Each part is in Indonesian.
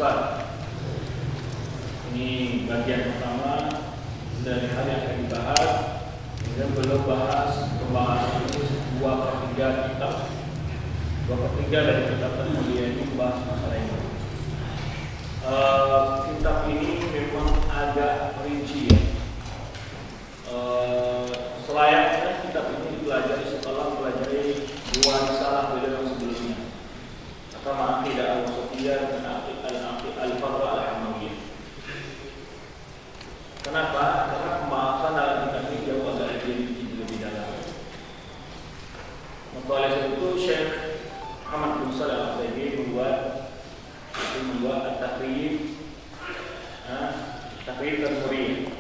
sifat. Ini bagian pertama dari hal yang akan dibahas. Kemudian belum bahas pembahasan ini 2/3 kitab. 2/3 dari kitab termulia ini membahas masalah ini. Kitab ini memang agak rinci ya. Selayaknya kitab ini dipelajari setelah mempelajari 2 risalah beliau yang sebelumnya. Pertama Aqidah al-Wasithiyah dan Al-Farwa al-Hamawiyah. Kenapa? Karena pembahasan dalam kitab ini jauh agak lebih dalam. Maka oleh sebab itu Syekh Muhammad bin Shalih Al-Utsaimin membuat at-Taqrib Tanmuriyah.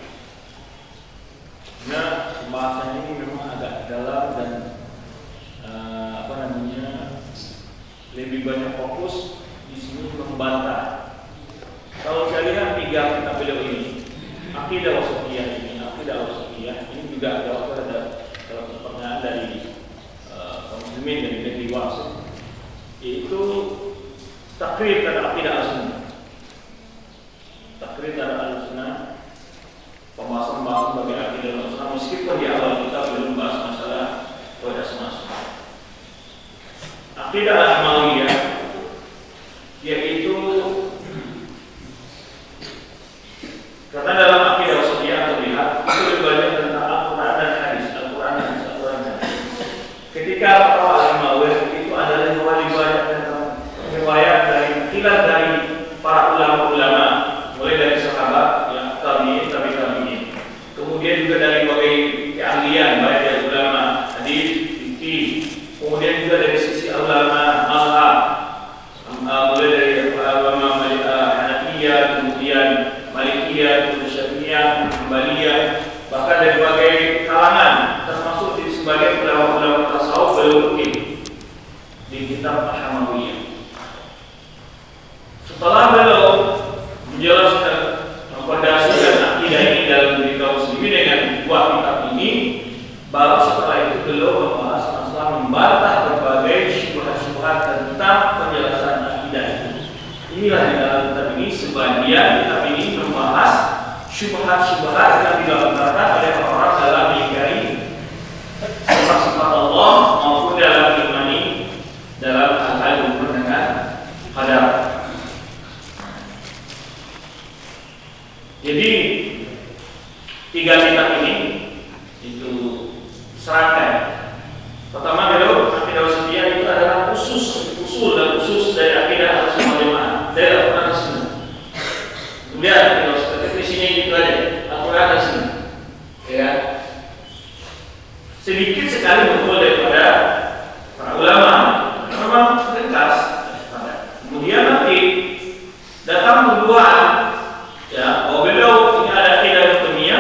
Nah, pembahasan ini memang agak dalam dan lebih banyak fokus di sini membantah. Kalau saya lihat 3 kitab beliau ini, Aqidah Wasithiyah ini juga ada pertanyaan dari kaum muslimin dari negeri Wasit, yaitu takrib terhadap Aqidah Ahlussunnah. Takrib terhadap Ahlussunnah, pembahasan bagi Aqidah Ahlussunnah, meskipun di awal kita belum bahas masalah qaidah semasa. Aqidah al-Hamawiyah yaitu karena dalam Aqidah Wasithiyah terlihat itu lebih banyak tentang Al-Quran dan hadis. Ketika al-Hamawiyah itu adalah lebih banyak tentang riwayat dari para ulama-ulama, mulai dari sahabat, yang tabi'in, kemudian juga dari berbagai keahlian, baik dari ulama hadis, fikih, kemudian juga dari sisi ulama mazhab, mulai dari ulama Hanafiyah, kemudian Malikiyah, Syafi'iyah, Hanbaliyah, bahkan dari berbagai kalangan, termasuk di sebagai ulama-ulama tasawuf berukil di kitab Al-Hamawiyah. Setelah beliau menjelaskan memperdasarkan akidah ini dalam diri kaum muslimin dengan 2 kitab ini, baru setelah itu beliau membahas masalah membantah berbagai syubhat-syubhat tentang penjelasan akidah ini. Inilah di dalam kitab ini, sebagian kitab ini membahas syubhat-syubhat yang dilontarkan oleh orang dalam mengingkari sifat Allah maupun dalam imani dalam hal-hal yang berhubungan dengan qadar. Jadi 3 kitab ini itu serangkai. Pertama Aqidah Wasithiyah itu adalah usul dari Aqidah Ahlussunnah dari Al-Quran dan Sunnah. Kemudian definisinya itu aja, Al-Quran dan Sunnah. Ya. Sedikit sekali betul daripada para ulama, memang ringkas. Kemudian nanti datang tuduhan, ya, bahwa beliau ini ada akidah dunia.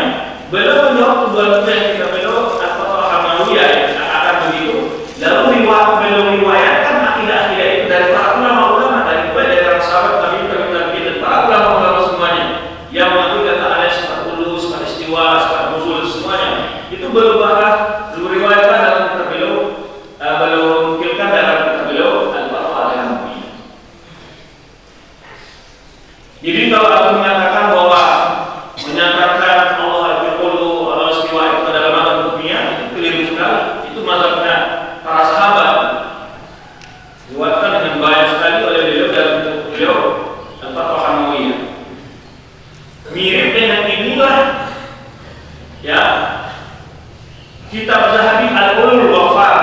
Beliau menjawab tuduhan yang kita beliau atau Hamawiyah yang akan begitu. Lalu beliau riwayatkan akidah-akidah itu dari para ulama-ulama, dari para sahabat tabi'in dan para ulama-ulama semuanya yang mengakui kata ada sifat ulu, sifat istiwa, sifat nuzul semuanya. Itu beliau bahas, beliau riwayatkan dalam kitab beliau, beliau nukilkan dalam kitab beliau Al-Farwa al-Hamawiyah. Jadi kalau aku mengatakan bahwa menyatakan Allah al-Qulu, Allah istiwa itu adalah mazhab dunia, itu keliru sekali. Itu mazhabnya para sahabat. Diwakilkan dengan banyak sekali oleh beliau dalam kitab beliau Al-Farwa al-Hamawiyah. Mirip dengan inilah, ya, kitab Zahabi Al-Ulul Wafar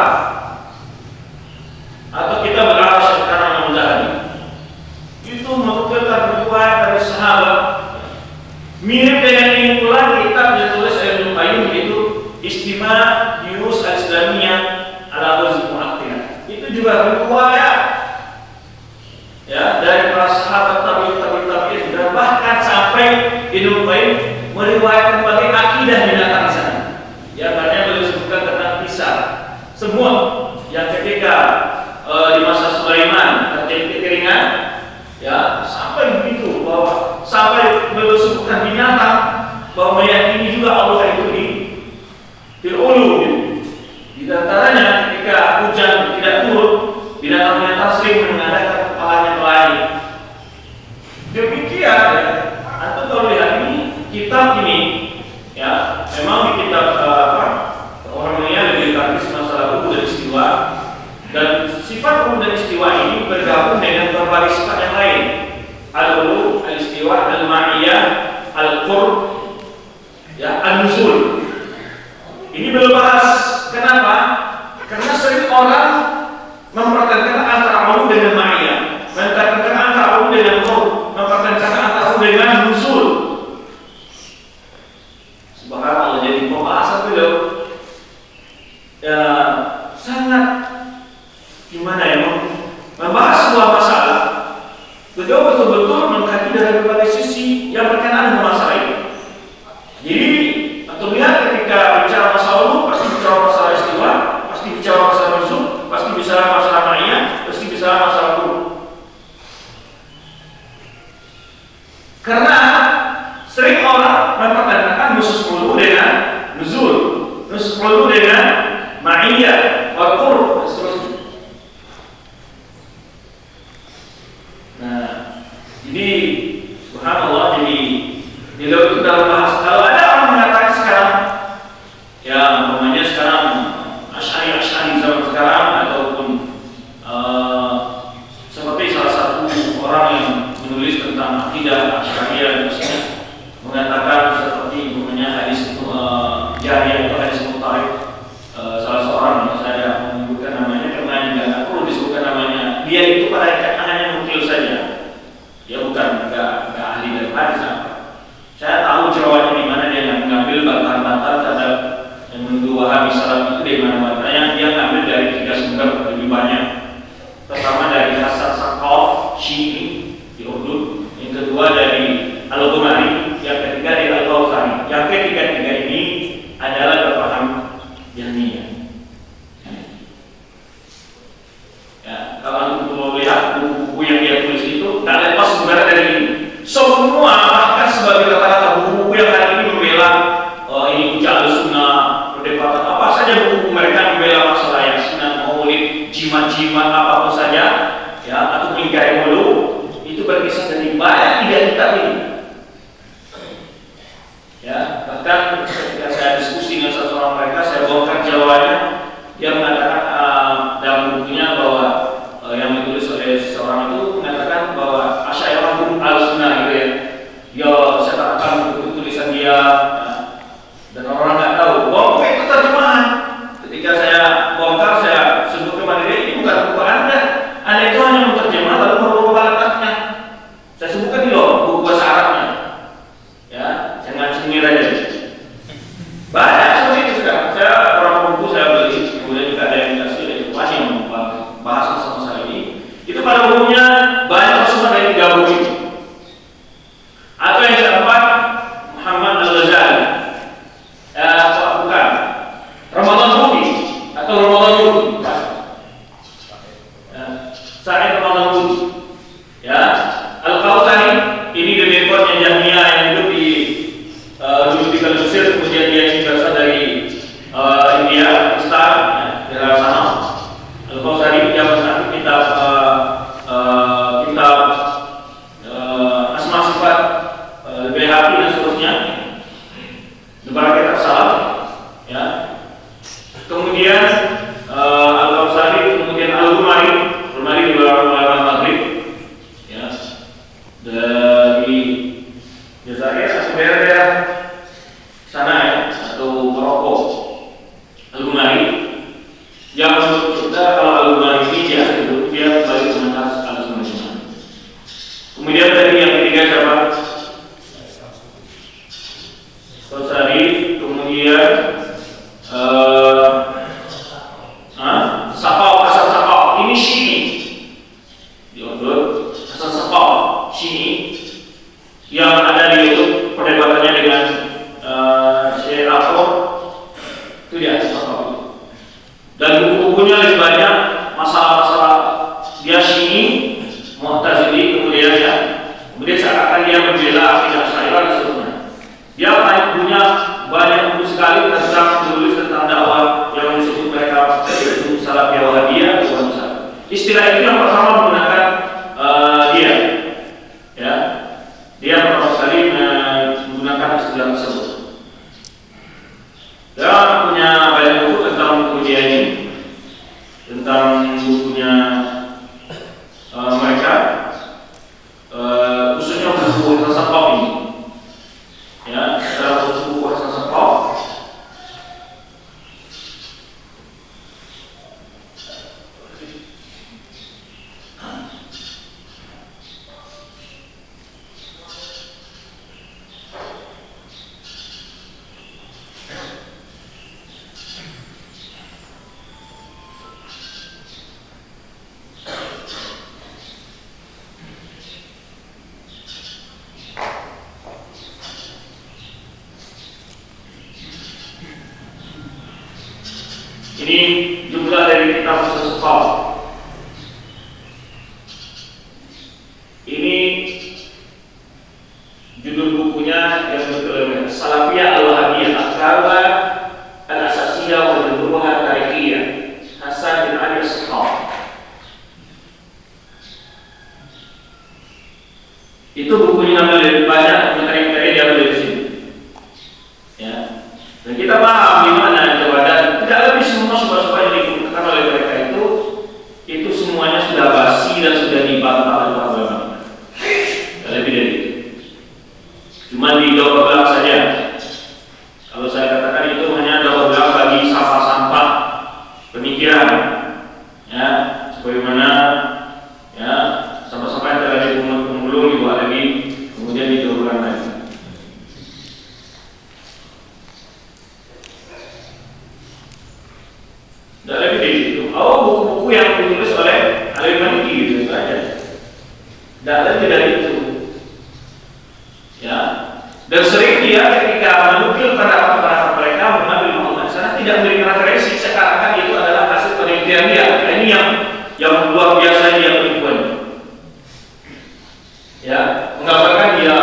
atau kitab Al-Arasy Karam Zahabi. Itu menukilkan riwayat dari sahabat. Mirip dengan ini pula kitab yang ditulis oleh Ibnu Qayyim, yaitu Istima' Yunus Al-Islamiyah ala Ghazal Mu'attilah. Itu juga riwayat, ya, dari para sahabat tabi'in dan bahkan sampai Ibnu Qayyim meriwayatkan bagi akidah binatang di sana. Ya, karena beliau sebutkan tentang kisah semua yang ketika di masa Sulaiman terjadi kekeringan, ya, sampai begitu bahwa sampai beliau sebutkan binatang bahwa meyakini juga Allah itu di Fir'ulu. Di antaranya ketika hujan tidak turun, binatang-binatang sering mengadakan kepalanya melayang. Di kitab ini ya memang di kitab orang mulia lebih dikasih masalah ruku dan istiwa, dan sifat ruku dan istiwa ini bergabung dengan berbagai sifat yang lain, al-ulu, al-istiwa, al-ma'iyah, al-qurb, ya, an-nuzul. Ini belum bahas. Kenapa? Karena sering orang mempertentangkan antara ulu dengan ma'iyah, mempertentangkan antara ulu dengan qurb, mempertentangkan antara ulu dengan nuzul. Subhanallah, jadi pembahasan beliau ya sangat gimana ya, membahas sebuah masalah. Beliau betul-betul mengkaji dari berbagai sisi yang berkenaan dengan masalah ini. Jadi untuk lihat ketika bicara masalah ulu, pasti bicara masalah istiwa, pasti bicara masalah nuzul, pasti bicara masalah ma'iyah, pasti bicara masalah qurb. Karena sering orang mempertentangkan nusus ulu dengan nuzul, nusus ulu dengan ma'iyah, wal qurb, dan seterusnya. Nah, ini subhanallah, jadi beliau itu dalam bahas. Kalau ada orang mengatakan sekarang, ya umpamanya sekarang Asy'ari zaman sekarang, ataupun seperti salah satu orang yang menulis tentang akidah Asy'ariyah misalnya, mengatakan seperti umpamanya hadis itu Jahiyah atau hadis Mutarib, salah seorang yang saya menyebutkan namanya karena juga tidak perlu disebutkan namanya. Dia itu pada hakikatnya hanya nukil saja, dia bukan nggak ahli dalam hadis apa. Saya tahu ceramahnya di mana dia mengambil bantahan-bantahan terhadap yang menuduh Wahabi Salaf itu dari mana-mana. Yang dia ngambil dari 3 sumber lebih banyak. Pertama dari Hasan Saqaf Syi'i di Urdun, yang kedua dari Al-Ghumari, yang ketiga dari Al-Kautsari. Yang ketiga-tiga ini adalah berpaham Jahmiyah. Ya, kalau untuk mau lihat buku-buku yang dia tulis itu, tak lepas sumber dari ini. Semua bahkan sebagai rata-rata buku-buku yang hari ini membela ini Hujjah Al-Sunnah, perdebatan apa saja buku-buku mereka membela masalah yang sunnah, maulid, jimat-jimat apapun saja, ya, atau mengingkari mulu, itu berkisar dari banyak tidak kitab ini. Ya, bahkan ketika saya diskusi dengan seorang mereka, saya bongkar jawabannya. Dia mengatakan dalam bukunya bahwa yang ditulis oleh seseorang itu mengatakan bahwa Asy'ariyah al-Sunnah gitu ya. Ya, saya katakan buku tulisan dia, dan orang nggak tahu. Bahwa itu terjemahan. Ketika saya bongkar, saya sebut kepada dia, ini bukan buku Anda. Anda itu hanya menerjemah lalu merubah letaknya. Saya sebutkan di loh buku bahasa Arabnya. Ya, jangan cengir aja. Banyak seperti itu sudah. Saya beberapa buku saya beli, kemudian juga ada yang dikasih dari Tuhan yang membahas masalah ini. Itu pada umumnya banyak semua dari 3 buku ini. Atau yang keempat, Muhammad Al-Ghazali, bukan Ramadan Budi atau Ramadan Budi, Sa'id Ramadan Budi, ya. Al-Kautsari ini demikiannya Jahmiyah yang hidup di dulu di Mesir, kemudian dia berasal dari India, Pakistan, ya, dari sana. Al-Kautsari yang mengaku kitab asma sifat BHP dan seterusnya, beberapa kitab salaf, ya. Kemudian Al-Kautsari, kemudian Al-Ghumari di ulama Maghrib, ya, dari Jazair atau daerah sana ya, atau Maroko. Al-Ghumari yang menurut kita, kalau Al-Ghumari ini dia balik ke manhaj Ahlussunnah. Kemudian tadi yang ketiga siapa? Kautsari, kemudian Hasan Saqaf, ini Syi'i. Diundur Hasan Saqaf Syi'i yang ada di YouTube, perdebatannya dengan Syekh Al-Qur, itu dia Saqaf. Dan buku-bukunya lebih banyak masalah-masalah dia Syi'i, Mu'tazili, kemudian seakan dia membela akidah Asy'ariyah dan seterusnya. Dia punya banyak buku sekali tentang menulis tentang dakwah yang disebut mereka itu Salafiyah Wahabiyah. Istilah itu yang pertama menggunakan dia, ya. Dia pertama sekali menggunakan istilah Ini jumlah dari kitab Sesukal. Ini judul bukunya yang betul Salafiyah Al-Wahabiyah Al-Kawa Al-Asasiyah wa Jumruha Tarikiyah Hasan bin Ali As-Sahab. Itu bukunya ngambil dari banyak materi-materi yang ada di sini. Ya. Dan kita paham di mana coba, dan tidak lebih semua sobat-sobat yang digunakan oleh mereka itu semuanya sudah basi dan sudah dibantah oleh para ulama. Tidak lebih dari itu. Cuma di daur ulang saja. Kalau saya katakan itu hanya daur ulang bagi sampah-sampah pemikiran, ya, sebagaimana ya sampah-sampah yang telah dikumpul dibuat lagi, kemudian didaur ulang lagi. Tidak lebih dari itu. Buku-buku yang ditulis oleh Al-Maliki gitu saja. Tidak lebih dari itu. Ya. Dan sering dia ketika menukil pendapat mereka mengambil maklumat sana tidak memberikan referensi seakan-akan itu adalah hasil penelitian dia. Nah, ini yang luar biasa dia penipuan. Ya, mengatakan dia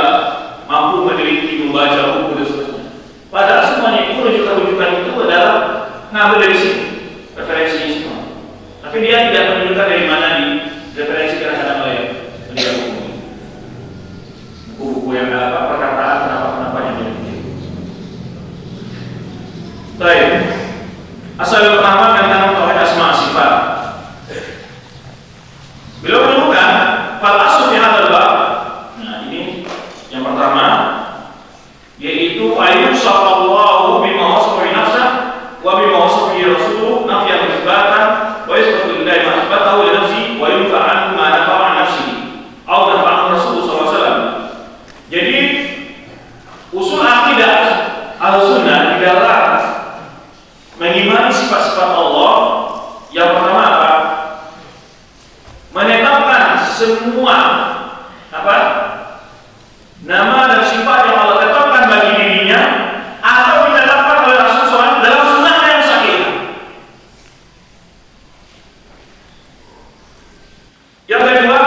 mampu meneliti, membaca buku dan seterusnya. Padahal semuanya itu rujukan-rujukan itu adalah ngambil dari sini. Referensinya semua. Tapi dia tidak menunjukkan dari mana di referensi kadang-kadang oleh pendidik hukum. Buku-buku yang ada perkataan kenapa yang dia. Baik. Asal pertama tentang tauhid asma sifat. Beliau menemukan fal asl fi hadzal bab. Nah, ini yang pertama yaitu ayat sallallahu bima wasafa bi nafsihi wa bima wasafa bi rasuluhu nafyan isbatan wa isbatu lillahi ma asbatahu li nafsihi wa yunfa anhu ma nafa'a an nafsihi aw nafa'a rasulullah sallallahu alaihi wasallam. Jadi usul akidah Ahlussunnah di dalam mengimani sifat-sifat Allah yang pertama apa? Menetapkan semua apa? Nama dan sifat yang Allah tetapkan bagi dirinya atau ditetapkan oleh Rasulullah dalam sunnah yang sahih. Yang kedua,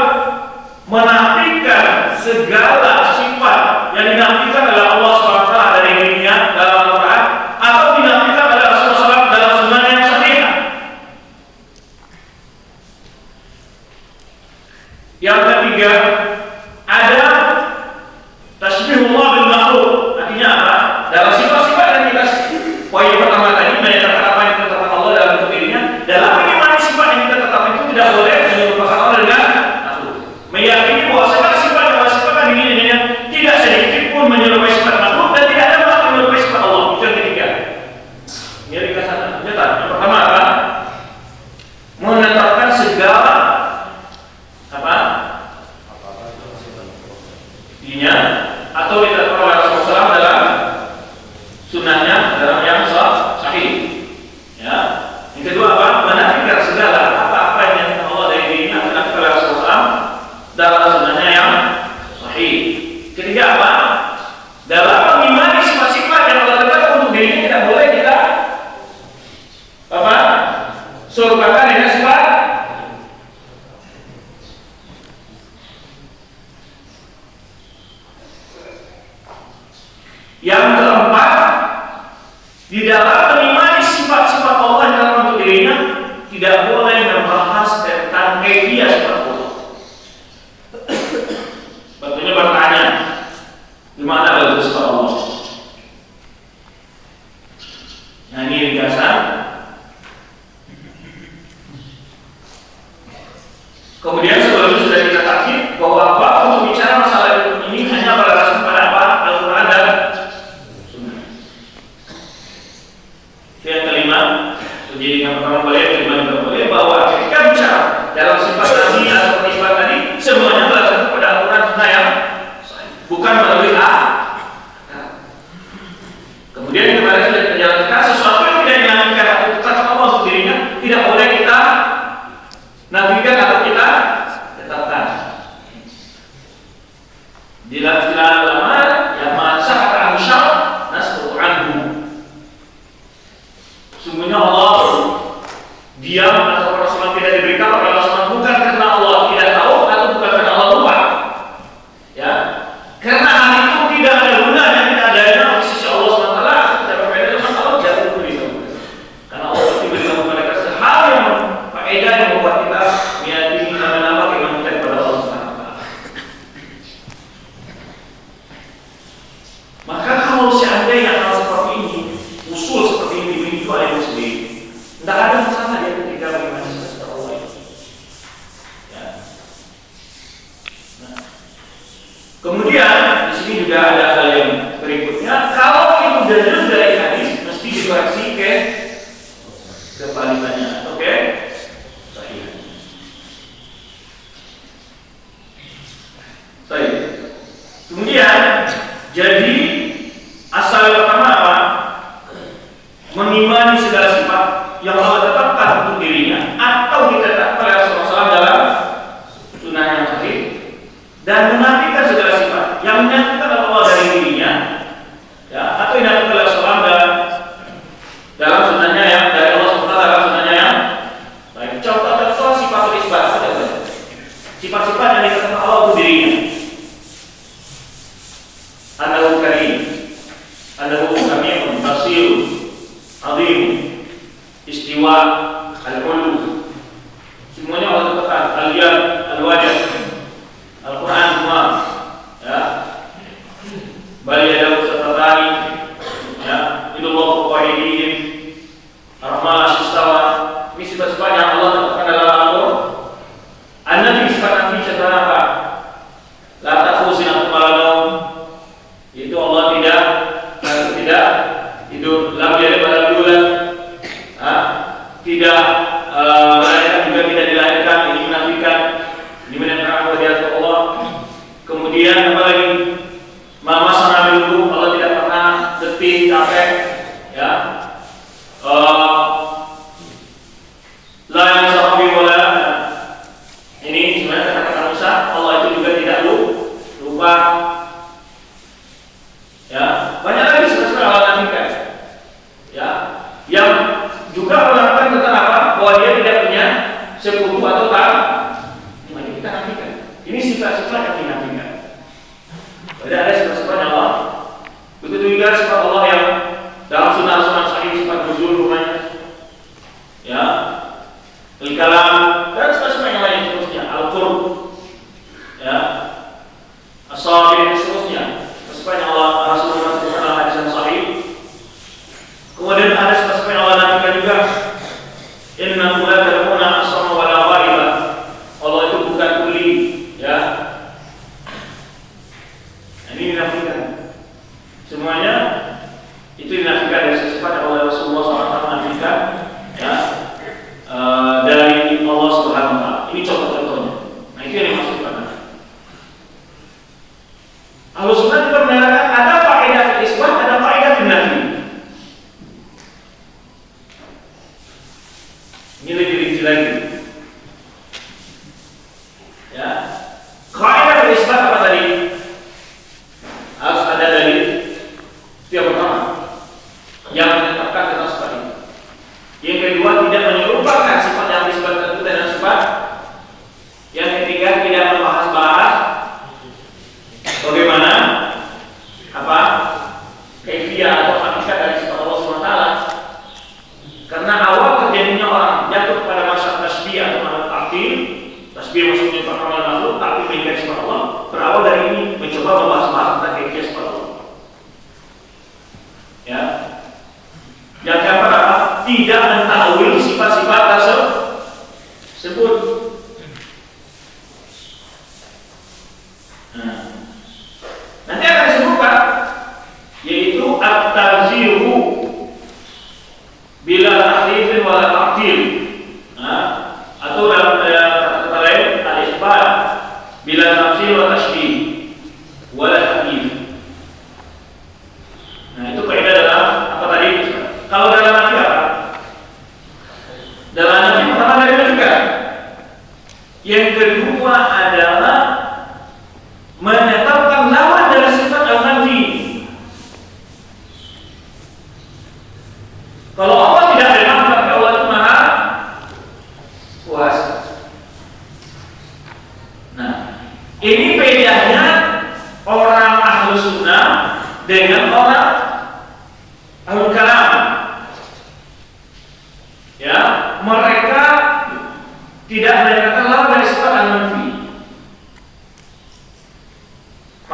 menafikan segala sifat yang dinafikan oleh Allah SWT dari dirinya dalam Al-Quran atau dinafikan oleh Rasulullah SAW dalam sunnah yang sahih. Yang ketiga, ada tasbihullah bil makhluk. Artinya apa? Dalam sifat-sifat yang kita poin pertama tadi menyatakan apa yang ditetapkan Allah dalam bentuk dirinya, dalam mengimani sifat yang kita tetapkan itu tidak boleh menyerupakan Allah dengan makhluk. Meyakini bahwa segala sifat yang Allah sifatkan diri dengannya tidak sedikit pun menyerupai sifat makhluk dan tidak ada makhluk menyerupai sifat Allah. Itu yang ketiga. Ini ringkas sana. Yang pertama apa? Menetapkan segala apa? Dirinya atau ditetapkan oleh Rasulullah SAW dalam sunnahnya dalam yang sahih. Ya. Yang kedua apa? Menafikan segala apa-apa yang dinyatakan Allah dari dirinya ditetapkan oleh Rasulullah SAW dalam sunnahnya yang sahih. Ketiga apa? Dalam mengimani sifat-sifat yang Allah tetapkan untuk dirinya tidak boleh kita apa? Serupakan dengan sifat. Yang keempat, di dalam mengimani sifat-sifat Allah yang dalam bentuk dirinya tidak boleh membahas tentang kaifiyah sifat Allah. Bentuknya bertanya, di mana ada sifat Allah? Nah, ini ringkasan. Kemudian sebelum itu sudah kita takkid bahwa bab untuk bicara masalah ini hanya berdasarkan pada apa? Al-Quran dan Sunnah. Yang kelima, jadi yang pertama boleh, yang kelima juga boleh bahwa ketika bicara dalam sifat Nabi atau sifat tadi semuanya berdasarkan pada Al-Quran Sunnah yang bukan melalui A. Kemudian kemarin sudah kita jelaskan sesuatu yang tidak dinamakan atau tetapkan Allah untuk dirinya tidak boleh kita nafikan atau kita tetapkan. Di dalam istilah ulama yang masa kata syar nasbu anhu. Sungguhnya Allah Karena hal itu tidak ada gunanya, tidak adanya di sisi Allah SWT. Tidak berbeda dengan Allah jatuh beritahu. Karena Allah beritahu kepada kita hal yang faedah yang membuat kita meyakini nama-nama keimanan kita kepada Allah SWT. Maka kalau seandainya hal seperti ini, usul seperti ini dimiliki oleh muslim, tidak ada masalah dia ketika bagaimana sesuatu Allah ini. Ya. Nah. Kemudian di sini juga ada hal yang berikutnya. Kalau itu dalil dari hadis, mesti dikoreksi ke kebalikannya. Oke? Sahih. Sahih. Kemudian jadi asal yang pertama apa? Mengimani segala sifat yang Allah tetapkan untuk dirinya atau ditetapkan oleh Rasulullah dalam sunnah yang sahih, dan menafikan segala sifat yang menyatakan Allah dari dirinya, ya, atau dinafikan oleh Rasulullah dalam sunnahnya yang dari Allah SWT dalam sunnahnya yang baik. Contoh-contoh sifat isbat saja. Sifat-sifat yang dikatakan Allah untuk dirinya. Anahu karim, anahu sami'un basir, azim, istiwa, al-ulu. Semuanya Allah tetapkan. Al-yad, al-wajh, Al-Quran semua, ya. Bal yadahu satatani, ya. Idullah wahidihim, Ar-Rahman as-Istawa. Ini sifat-sifat yang Allah tetapkan dalam Al-Quran. An-Nabi sifat Nabi setelah apa? La ta'khudhuhu sinatun wa la nawm. Itu Allah tidak hidup, lam yalid wa lam yulad, tidak melahirkan juga tidak dilahirkan. Ini menafikan, ini menafikan wahdatul Allah. Kemudian apa lagi? Mama sana dulu, Allah tidak pernah letih, capek, ya. La yasabi wala. Ini sebenarnya kata-kata Musa, Allah itu juga tidak lupa. Ya, banyak lagi sebenarnya Allah nafikan. Ya, yang juga Allah nafikan tentang apa? Bahwa dia tidak punya sekutu atau tak. Ini kita nafikan. Ini sifat-sifat yang dinafikan. Tidak ada sifat-sifat Allah. Begitu juga sifat Allah yang dalam sunnah-sunnah sahih, sifat nuzul rumahnya, ya, al-kalam, dan sifat-sifat yang lain seterusnya, al-qurb, ya, as-sabir, seterusnya. Sifat yang Allah Rasulullah sebutkan dalam hadis yang sahih. Kemudian ada sifat yang Allah nafikan juga. Innahu la tad'una as-sama wa la ghaiba. Allah itu bukan tuli, ya. Ini dinafikan. Semuanya itu dinafikan dari sifat yang Allah Rasulullah SAW nafikan, ya, dari Allah Subhanahu wa Ta'ala. Ini contoh-contohnya. Nah, itu yang dimaksudkan. Al-Sunnah juga menyatakan ada faedah fil isbat, ada faedah fil nafi. Ini lebih rinci lagi. Ya. Faedah fil isbat apa tadi? Harus ada dalil. Itu yang pertama. Yang menetapkan tentang sifat ini. Yang kedua, tidak menyerupakan sifat yang disebutkan itu dengan sifat. Yang ketiga, tidak membahas-bahas bagaimana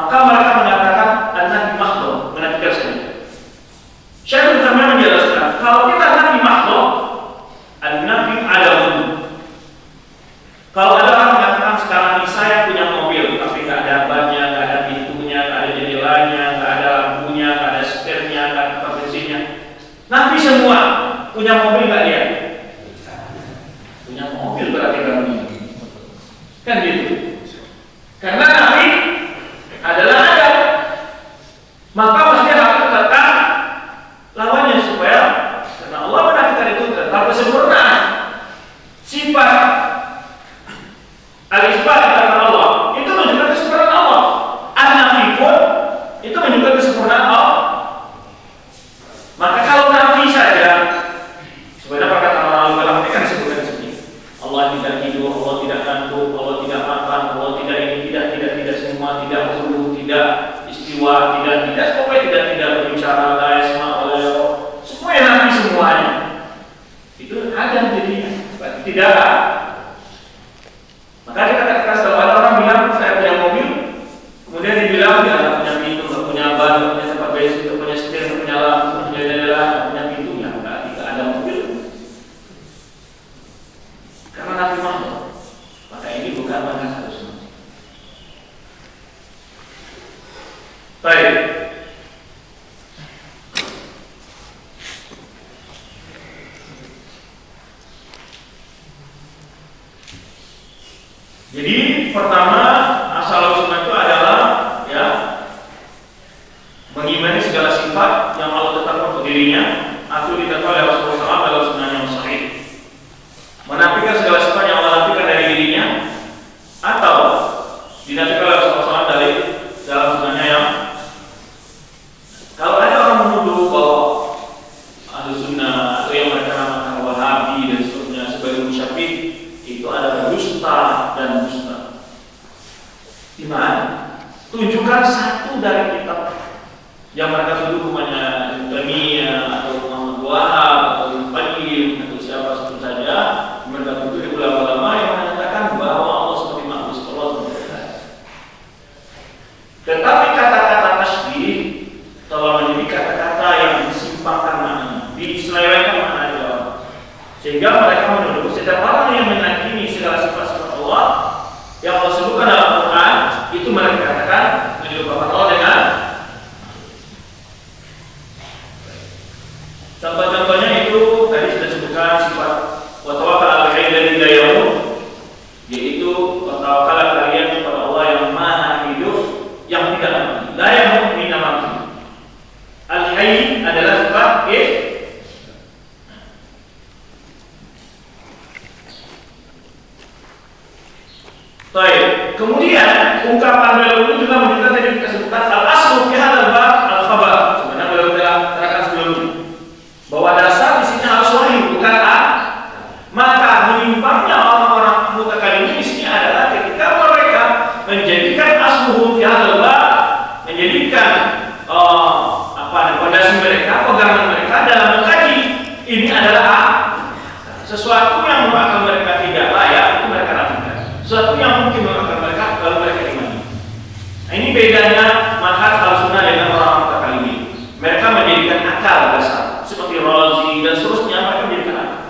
maka mereka mengatakan an-nafi makhluk, menafikan saja. Syekh Utsaimin menjelaskan, kalau kita nafi makhluk, an-nafi adamun. Kalau ada orang mengatakan sekarang ini saya punya mobil, tapi nggak ada bannya, nggak ada pintunya, nggak ada jendelanya, nggak ada lampunya, nggak ada setirnya, nggak ada tempat bensinnya. Nafi semua, punya mobil nggak dia? Punya mobil berarti kami. Kan gitu. Karena nafi adalah ada, maka mesti harus tetap lawannya supaya karena Allah menafikan itu tetap kesempurnaan. Sifat al-isbat karena Allah itu menunjukkan kesempurnaan Allah. An-nafi pun itu menunjukkan kesempurnaan Allah. Maka kalau nafi saja, sebenarnya perkataan orang dalam ini kan disebutkan di sini. Allah tidak tidur, Allah tidak ngantuk, Allah tidak makan, Allah tidak ini, tidak semua, tidak hulu, tidak istiwa, tidak pokoknya tidak berbicara, la yasma, la yara. Semua yang nafi semuanya. Itu ada jadinya. Berarti tidak. Maka kita katakan kalau ada orang bilang saya punya mobil, kemudian dibilang dia punya pintu, punya ban, punya tempat bensin, punya setir, punya lampu, punya jendela, punya pintu, ya berarti tidak ada mobil. Karena nafi makhluk. Maka ini bukan manhaj Ahlussunnah. Baik. Jadi pertama asal Ahlussunnah itu adalah ya mengimani segala sifat yang Allah tetapkan untuk dirinya atau ditetapkan oleh Rasulullah SAW dalam sunnah yang sahih. Menafikan segala sifat yang Allah nafikan dari dirinya atau dinafikan oleh Rasulullah SAW dari dalam sunnahnya yang. Kalau ada orang menuduh bahwa Ahlussunnah atau yang mereka namakan Wahabi dan seterusnya sebagai musyabih, itu adalah dusta dan dusta. Di mana? Tunjukkan satu dari kitab yang mereka tuduh rumahnya Taimiyah atau Muhammad Wahab atau Ibnu Qayyim atau siapa saja, mereka tuduh di ulama-ulama yang menyatakan bahwa Allah seperti makhluk, Allah seperti Allah. Tetapi kata-kata tasbih telah menjadi kata-kata yang disimpangkan maknanya, diselewengkan maknanya, sehingga mereka menuduh setiap orang yang meyakini segala sifat-sifat Allah yang Allah sebutkan dalam Quran itu mereka katakan menyebutkan Allah dengan. Contoh-contohnya itu tadi sudah sebutkan sifat wa tawakkal 'alal hayy alladzi la yamut, yaitu tawakal kalian kepada Allah yang maha hidup yang tidak mati, la yamut min mati. Al-hayy adalah sifat Baik, kemudian ungkapan beliau itu juga menunjukkan tadi kita sebutkan al-aslu fi hadzal bab al-khabar. Sebenarnya beliau telah terangkan sebelumnya bahwa dasar di sini harus wahyu bukan maka menyimpangnya orang-orang mutakallimin di sini adalah ketika mereka menjadikan asluhu fi hadzal bab, menjadikan fondasi mereka, pegangan mereka dalam mengkaji ini adalah sesuatu yang menurut mereka tidak layak, itu mereka nafikan. Sesuatu yang mungkin menurut mereka kalau mereka imani. Nah, ini bedanya manhaj Ahlussunnah dengan orang mutakallimin. Mereka menjadikan akal dasar seperti Razi dan seterusnya, mereka menjadikan akal.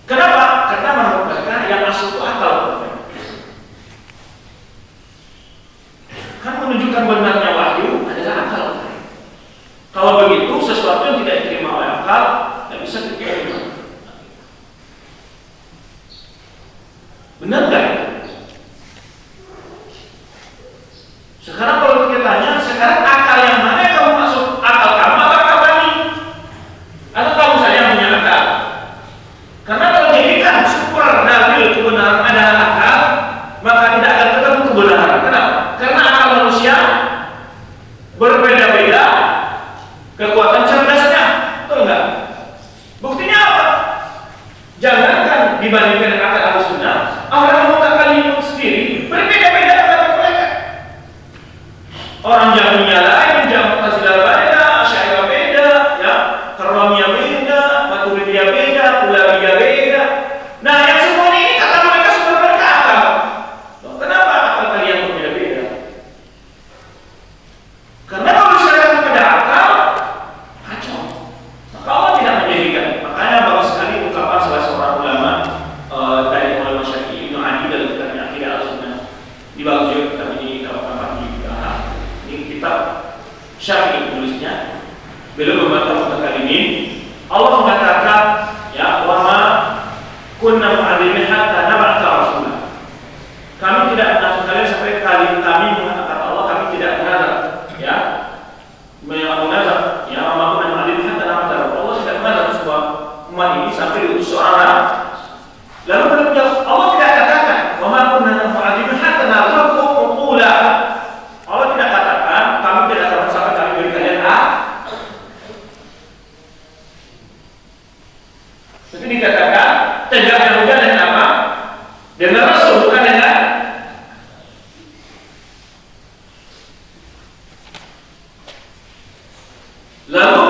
Kenapa? Karena menurut mereka yang asal itu akal. Kan menunjukkan benarnya wahyu adalah akal. Kalau begitu sesuatu yang tidak diterima oleh akal tidak bisa diterima. Benar nggak? Sekarang kalau kita tanya, sekarang akal yang mana yang kamu masuk? Akal kamu atau akal kami? Atau kamu saja yang punya akal? Karena kalau jadikan super dalil kebenaran adalah akal, maka tidak akan ketemu kebenaran. Kenapa? Karena akal manusia berbeda-beda kekuatan cerdasnya, betul enggak? Buktinya apa? Jangankan dibandingkan dengan akal Ahlussunnah, orang mutakallimin sendiri berbeda-beda pendapat mereka. Orang Jahmiyah lain, Mu'tazilah beda, Asy'ariyah beda, ya, Karramiyah beda, Maturidiyah beda, Kullabiyah beda. Nah, yang semua ini kata mereka sumber mereka akal. Loh, kenapa akal kalian berbeda-beda? Syafi'i tulisnya, beliau membantah mutakallimin. Allah mengatakan, ya, wa ma kunna mu'adzibin hatta nab'atha rasula. Kami tidak menazar kalian sampai kali kami mengatakan Allah, kami tidak menazar, ya, menazar, ya, wa ma kunna mu'adzibin hatta nab'atha rasula. Allah tidak menazar sebuah umat ini sampai diutus seorang. Lalu beliau, Allah tidak katakan, wa ma kunna mu'adzibin hatta nab'atha rasula. Allah tidak katakan, kami tidak akan sampai kami beri kalian Itu dikatakan tegaknya hujah dengan apa? Dengan Rasul, bukan dengan. Lalu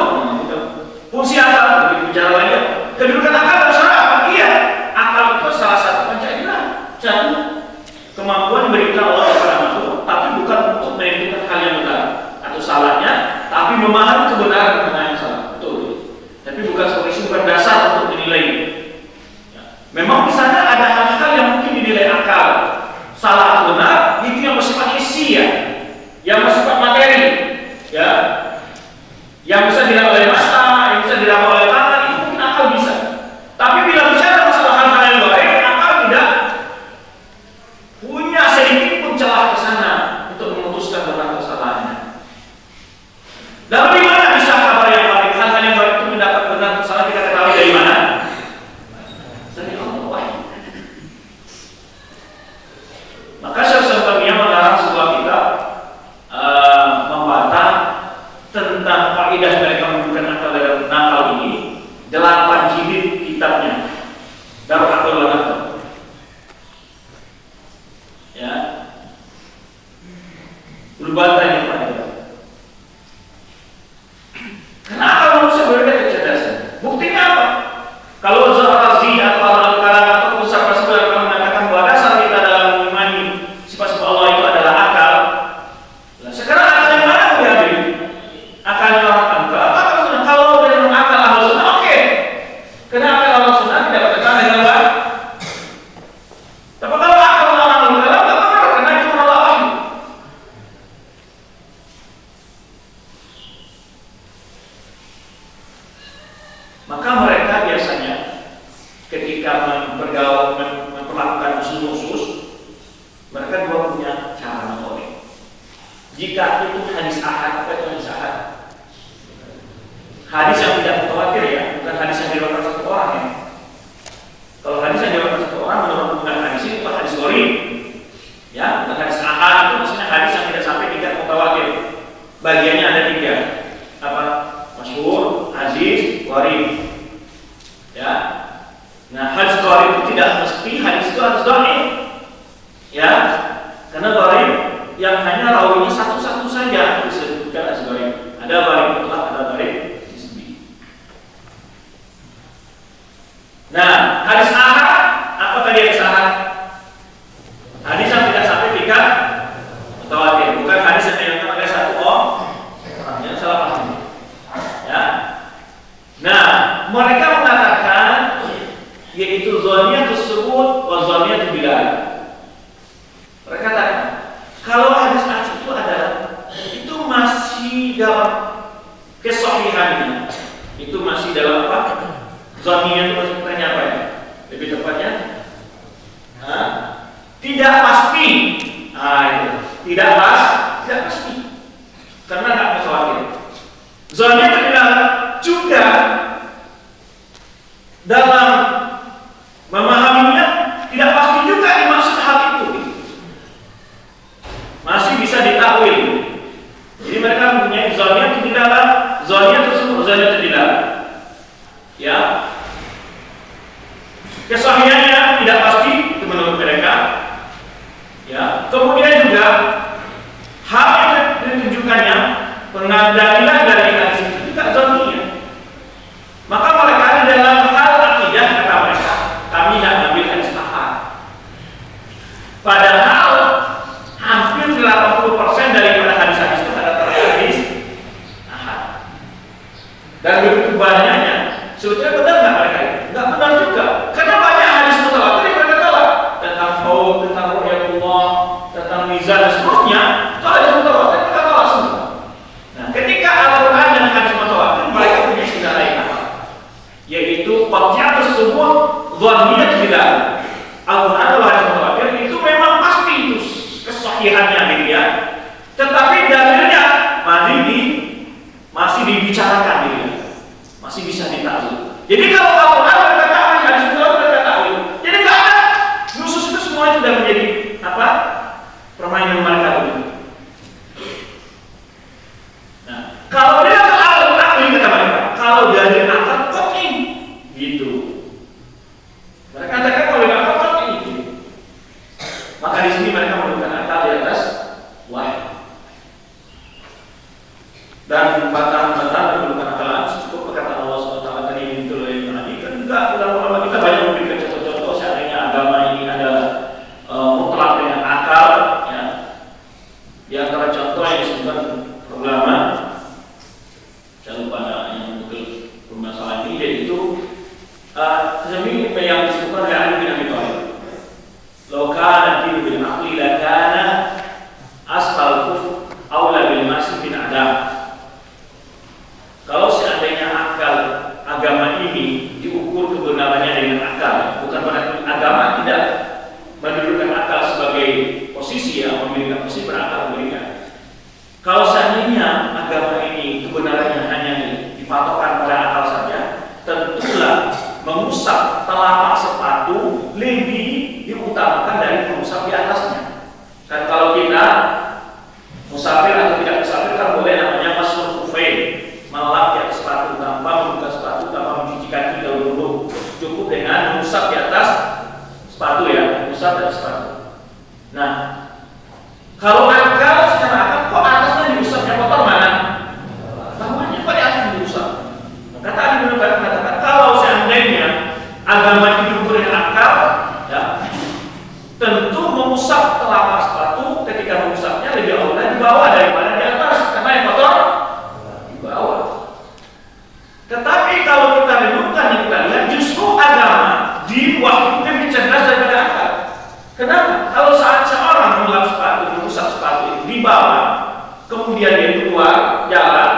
fungsi akal bicara lagi. Kedudukan akal dalam syariat apa? Iya, akal itu salah satu panca-indera. Satu, kemampuan diberikan Allah kepada makhluk, tapi bukan untuk menentukan hal yang benar atau salahnya, tapi memahami kebenaran yang salah. Betul. Tapi bukan sebagai sumber dasar untuk menilai. Ya. Memang di sana ada hal-hal yang mungkin dinilai akal, salah atau benar, itu yang bersifat hisia, yang bersifat materi, ya, yang bisa dilakukan oleh mata, yang bisa dilakukan oleh tangan, itu mungkin akal bisa. Tapi bila bicara masalah hal-hal yang lain, akal tidak punya sedikit pun celah ke sana untuk memutuskan benar kesalahannya. Lalu di mana bisa kabar yang baik? Hal-hal yang baik itu mendapat benar salah kita ketahui dari mana? Dari Allah wahyu. Maka Syekh Taimiyah melarang sebuah kitab membantah tentang kaidah mereka menunjukkan akal dan nakal ini. 8 jilid kitabnya. Darul Aql wal Naql. Ya. Berbantah ini Pak. Kenapa manusia berbeda kecerdasan? Buktinya apa? Kalau Razi atau Al-Kalam atau Pusat-Pusat yang mengatakan bahwa dasar kita dalam mengimani sifat-sifat Allah itu adalah akal. Nah, sekarang akal yang mana mau diambil? Akal yang orang angka, akal sunnah. Kalau dengan akal ahlu sunnah, oke. Kenapa ahlu sunnah tidak bertentangan dengan apa? Tapi kalau akal orang ahlu kalam tidak benar, karena itu menolak wahyu. Maka mereka biasanya ketika memperlakukan usul-usul, mereka dua punya cara menolak. Jika itu hadis ahad, apa itu hadis ahad? Hadis yang tidak mutawatir, ya, bukan hadis yang diriwayatkan satu orang, ya. Kalau hadis yang diriwayatkan satu orang menurut penggunaan hadis itu hadis gharib, ya, bukan hadis ahad. Itu maksudnya hadis yang tidak sampai tidak mutawatir. Bagiannya ada 3. Apa? Masyhur, aziz, gharib. Ya. Nah, hadis gharib itu tidak mesti hadis itu harus dhaif. Ya. Karena gharib yang hanya rawinya satu-satu saja disebutkan hadis gharib. Ada gharib mutlak, ada gharib nisbi. Nah, hadis ahad, apa tadi hadis ahad? Hadis yang tidak sampai 3 mutawatir, bukan hadis yang diriwayatkan oleh satu orang. Yang salah paham. Ya. Nah, mereka mengatakan yaitu zaniyatus subut wa zaniyatul bilal. Mereka katakan kalau hadis itu adalah itu masih dalam kesahihannya. Itu masih dalam apa? Zaniyah itu maksudnya apa ya? Lebih tepatnya tidak pasti. Itu tidak pasti. Karena tidak mutawatir. Zaniyatul bilal juga dalam memahaminya tidak pasti juga dimaksud hal itu. Masih bisa ditakwil. Jadi mereka mempunyai zaniyatul bilal, zaniyatul bilal. Ya. Kesahihannya tidak pasti itu menurut mereka. Ya. Kemudian juga hal yang ditunjukkannya pengadilan dari hadis itu juga zaniyah. Maka mereka ada dalam hal akidah, kata mereka, kami tidak mengambil hadis ahad. Padahal hampir 80% daripada hadis-hadis itu ada hadis ahad. Dan begitu banyaknya, sebetulnya benar nggak mereka itu? Nggak benar juga. Karena banyak hadis mutawatir yang mereka tolak tentang haud, tentang ru'yatullah, tentang mizan dan seterusnya. Kalau hadis mutawatir mereka tolak semua. Nah, ketika dan bantahan-bantahan memerlukan akalan. Cukup perkataan Allah SWT tadi itu tadi kan enggak, ulama-ulama kita banyak memberikan contoh-contoh seandainya agama ini ada mutlak dengan akal, ya. Di antara contoh yang disebutkan ulama, saya lupa yang betul permasalahan ini, yaitu yang disebutkan oleh Ali bin Abi Thalib. Lokana dinu bil aqli lakana asfal aula bil masih bin Adam. Kalau seandainya akal agama ini diukur kebenarannya dengan akal, bukan berarti agama tidak mendudukan akal sebagai posisi yang memiliki posisi berakal memberikan. Kalau seandainya agama ini kebenarannya hanya dipatokkan pada akal saja, tentulah mengusap telapak sepatu lebih diutamakan dari mengusap di atasnya. Dan kalau kita musafir atau tidak musafir kan boleh namanya masuk kufain, melap di atas sepatu tanpa membuka sepatu, tanpa mencuci kaki dahulu, cukup dengan mengusap di atas sepatu, ya, mengusap di atas sepatu. Nah, kalau akal secara akal kok atasnya diusapnya kotor, mana bawahnya kok di atas diusap? Kata Ali bin Abi Thalib mengatakan kalau seandainya agama ini diukur dengan akal, ya, tentu mengusap telapak sepatu ketika mengusapnya lebih aula di bawah daripada di atas, karena yang kotor di bawah. Tetapi kalau kita renungkan dan kita lihat, justru agama di waktu lebih cerdas daripada akal. Kenapa? Kalau saat seorang mengusap sepatu, itu di bawah, kemudian dia keluar jalan,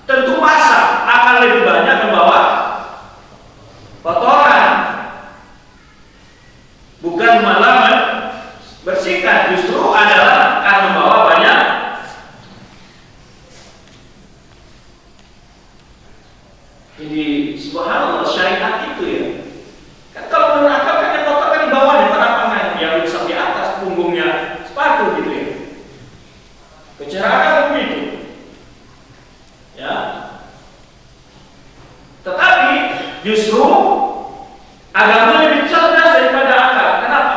tentu basah, akan lebih banyak membawa kotoran, bukan malah bersihkan, justru adalah akan membawa banyak. Jadi subhanallah, syariat itu, ya. Kan kalau menurut akal kan yang kotor kan di bawahnya, parapangan yang bisa di atas punggungnya sepatu, gitu, ya. Kecerahan begitu, ya. Tetapi justru agama lebih cerdas daripada akal. Kenapa?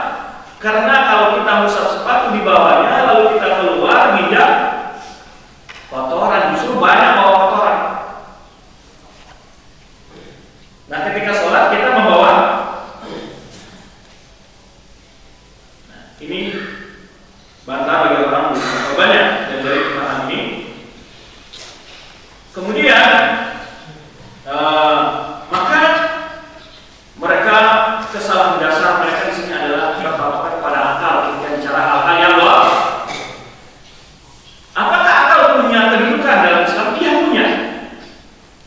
Karena kalau kita musab sepatu di bawahnya, lalu kita keluar minyak kotoran, justru banyak bawa kotoran. Nah, ketika sholat kita membawa. Nah, ini bantah bagi orang banyak dari pemahaman ini. Kemudian maka mereka kesalahan dasar mereka di sini adalah berpatokan kepada akal ketika bicara hal-hal yang luar. Apakah akal punya kedudukan dalam Islam? Dia punya.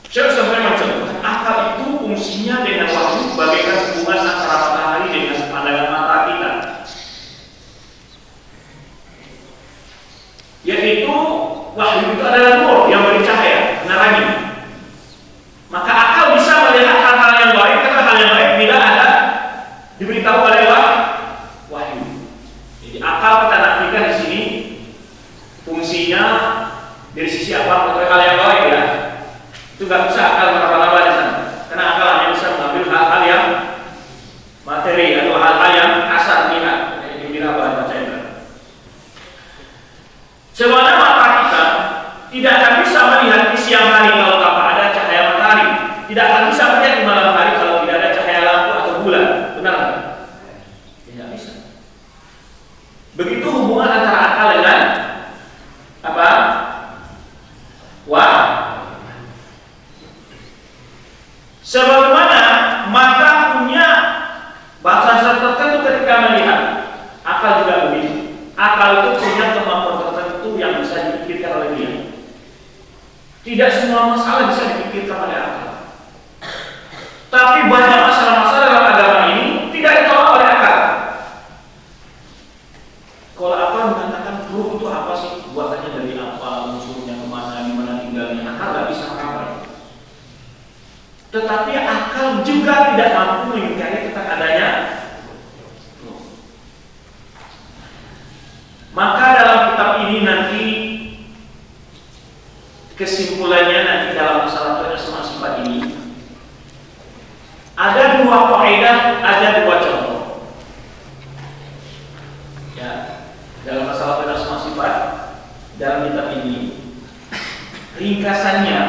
Saya sampai macam akal itu fungsinya dengan wahyu bagaikan hubungan antara matahari dengan pandangan mata kita. Yaitu wahyu itu adalah nur yang beri cahaya, menerangi. Maka akal bisa melihat hal-hal yang baik, karena hal yang baik bila ada diberitahu oleh wahyu. Jadi akal kita nafikan di sini fungsinya dari sisi apa? Untuk hal yang baik, ya. Itu nggak bisa akal meraba-raba di sana, karena akal hanya bisa mengambil hal-hal yang materi atau hal-hal yang kasar lihat. Ini diraba baca itu. Semana mata kita tidak akan bisa melihat di siang hari kalau tanpa ada cahaya matahari, tidak akan bisa melihat di malam hari kalau tidak ada cahaya lampu atau bulan. Benar nggak? Tidak bisa. Begitu hubungan antara akal dengan apa? Wah. Sebagaimana mata punya batasan tertentu ketika melihat, akal juga begitu. Akal itu punya kemampuan tertentu yang bisa dipikirkan oleh dia. Tidak semua masalah bisa dipikirkan oleh akal. Tapi banyak masalah-masalah dalam agama ini tidak ditolak oleh akal. Kalau akal mengatakan ruh itu apa sih? Buatannya dari apa? Unsurnya kemana? Di mana tinggalnya? Akal nggak bisa mengatakan. Tetapi akal juga tidak mampu mengingkari tentang adanya. Maka dalam kitab ini nanti kesimpulannya nanti dalam masalah asma sifat ini ada dua kaidah, ada dua contoh. Ya, dalam masalah asma sifat dalam kitab ini ringkasannya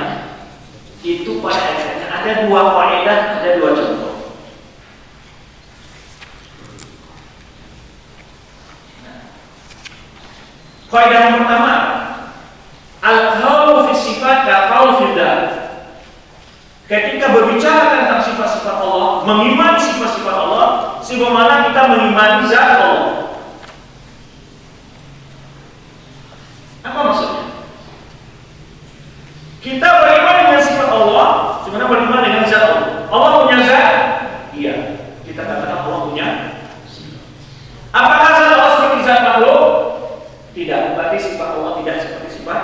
itu pada ayatnya ada dua kaidah, ada dua contoh. Kaidah yang pertama, al-qaulu fi sifat ka-qaul fi dzat. Ketika berbicara tentang sifat-sifat Allah, mengimani sifat-sifat Allah, sebagaimana kita mengimani zat Allah. Apa maksudnya? Kita beriman dengan sifat Allah, sebagaimana beriman dengan zat Allah. Allah punya zat? Iya. Kita katakan Allah punya sifat. Apakah zat Allah seperti zat makhluk? Tidak. Berarti sifat Allah tidak seperti sifat.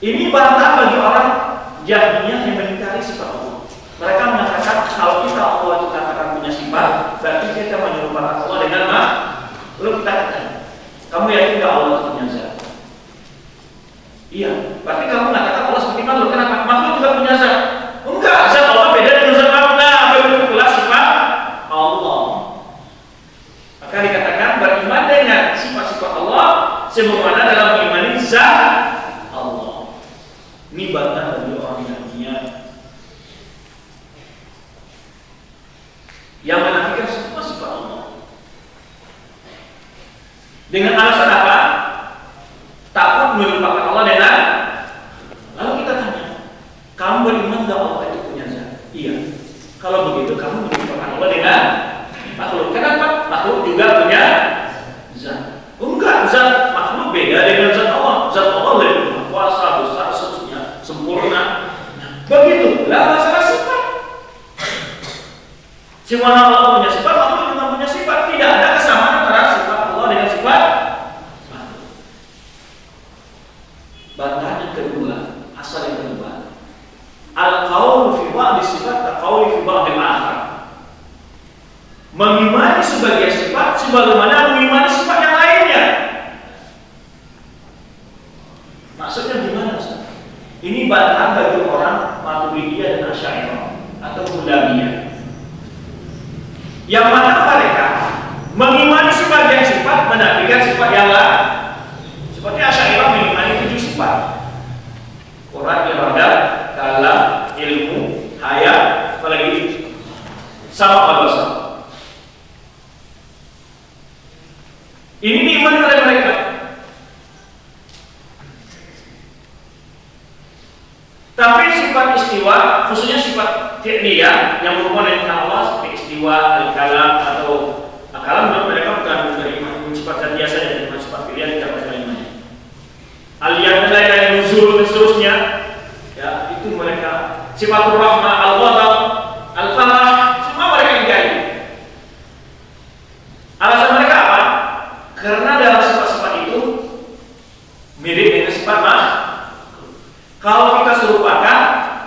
Ini bantah bagi orang Jahmiyah yang mengingkari sifat Allah. Mereka mengatakan kalau kita Allah itu katakan punya sifat, berarti kita menyerupakan Allah dengan makhluk. Kita katakan, kamu yakin tidak Allah itu punya zat? Iya. Berarti kamu mengatakan Allah seperti makhluk. Kenapa? Makhluk juga punya zat. Enggak, zat Allah beda dengan zat makhluk. Nah, begitu pula sifat Allah. Maka dikatakan beriman dengan sifat-sifat Allah sebagaimana dalam mengimani zat Allah. Ini bantah bagi orang Jahmiyah yang menafikan semua sifat Allah. Dengan alasan apa? Takut melupakan Allah dengan. Lalu kita tanya, kamu beriman tidak Allah itu punya zat? Iya. Kalau begitu kamu melupakan Allah dengan makhluk. Kenapa? Makhluk juga punya zat. Enggak, zat makhluk beda dengan zat Allah. Zat Allah lebih kuasa, besar, seterusnya, sempurna. Begitulah masalah sifat. Semua Allah punya sifat, makhluk juga punya sifat. Tidak ada kesamaan antara sifat Allah dengan sifat makhluk. Bantahan yang kedua, asal yang kedua, al-qaulu fi ba'di sifat ka-qauli fi ba'dil akhar. Mengimani sebagai sifat sebagaimana mengimani sifat yang lainnya. Maksudnya gimana, Ustaz? Ini bantahan bagi orang Maturidiyah dan Asy'ariyah atau Kullabiyah. Yang mana mereka mengimani sebagian sifat, menafikan sifat yang lain. Seperti Asy'ariyah mengimani 7 sifat. Quran, iradah, kalam, ilmu, hayat, apalagi sama bahasa. Ini diimani oleh mereka. Tapi sifat istiwa, khususnya sifat fi'liyah yang berhubungan dengan Allah seperti istiwa, al-kalam atau al-kalam, mereka bukan beriman sifat zat biasa saja, bukan sifat fi'liyah tidak beriman. Al-yang lain nuzul dan seterusnya, ya itu mereka. Sifatul rahmah, al-ghadab, al-farah, semua mereka ingkari. Alasan mereka apa? Karena dalam sifat-sifat itu mirip dengan sifat makhluk. Kalau kita serupakan,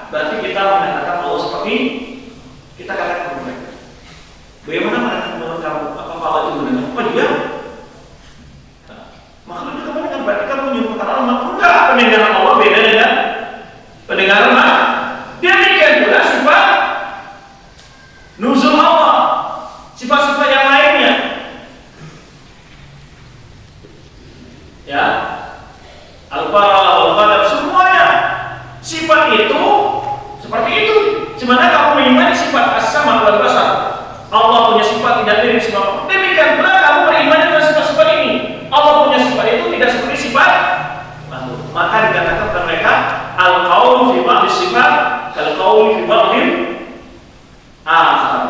berarti kita mengatakan Allah seperti kita katakan mereka. Bagaimana mereka menurut kamu? Apakah Allah itu benar? Apa dia? Makhluk juga mendengar. Berarti kamu menyebutkan Allah makhluk. Enggak, pendengaran Allah beda dengan pendengaran makhluk. Demikian pula sifat nuzul Allah, sifat-sifat yang lainnya. Ya, al-farah, al-ghadab, semuanya sifat itu seperti itu. Sebenarnya kamu mengimani sifat as-sama wal basar, Allah punya sifat tidak mirip semua. Demikian pula kamu beriman dengan sifat-sifat ini. Allah punya sifat itu tidak seperti sifat makhluk. Maka dikatakan kepada mereka al-qaulu fi ba'di sifat kal-qauli fi ba'dil akhar.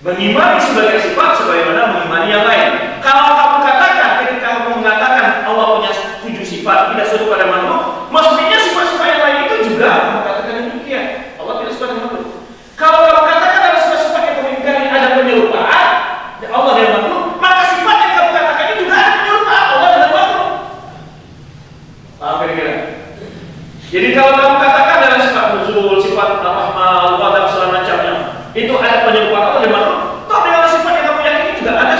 Mengimani sebagai sifat sebagaimana mengimani yang lain. Kalau kamu katakan, ketika kamu mengatakan Allah punya 7 sifat tidak serupa pada makhluk, maksudnya sifat-sifat yang lain itu juga kamu katakan demikian. Allah tidak serupa dengan makhluk. Kalau kamu katakan dalam sifat-sifat yang mengingkari ada penyerupaan Allah dengan makhluk, maka sifat yang kamu katakan ini juga ada penyerupaan Allah dengan makhluk. Paham kira-kira? Jadi kalau kamu katakan dalam sifat nuzul, sifat rahmah, ghadab segala macamnya, itu ada penyerupaan Allah dengan makhluk, toh dengan sifat yang kamu yakini juga ada.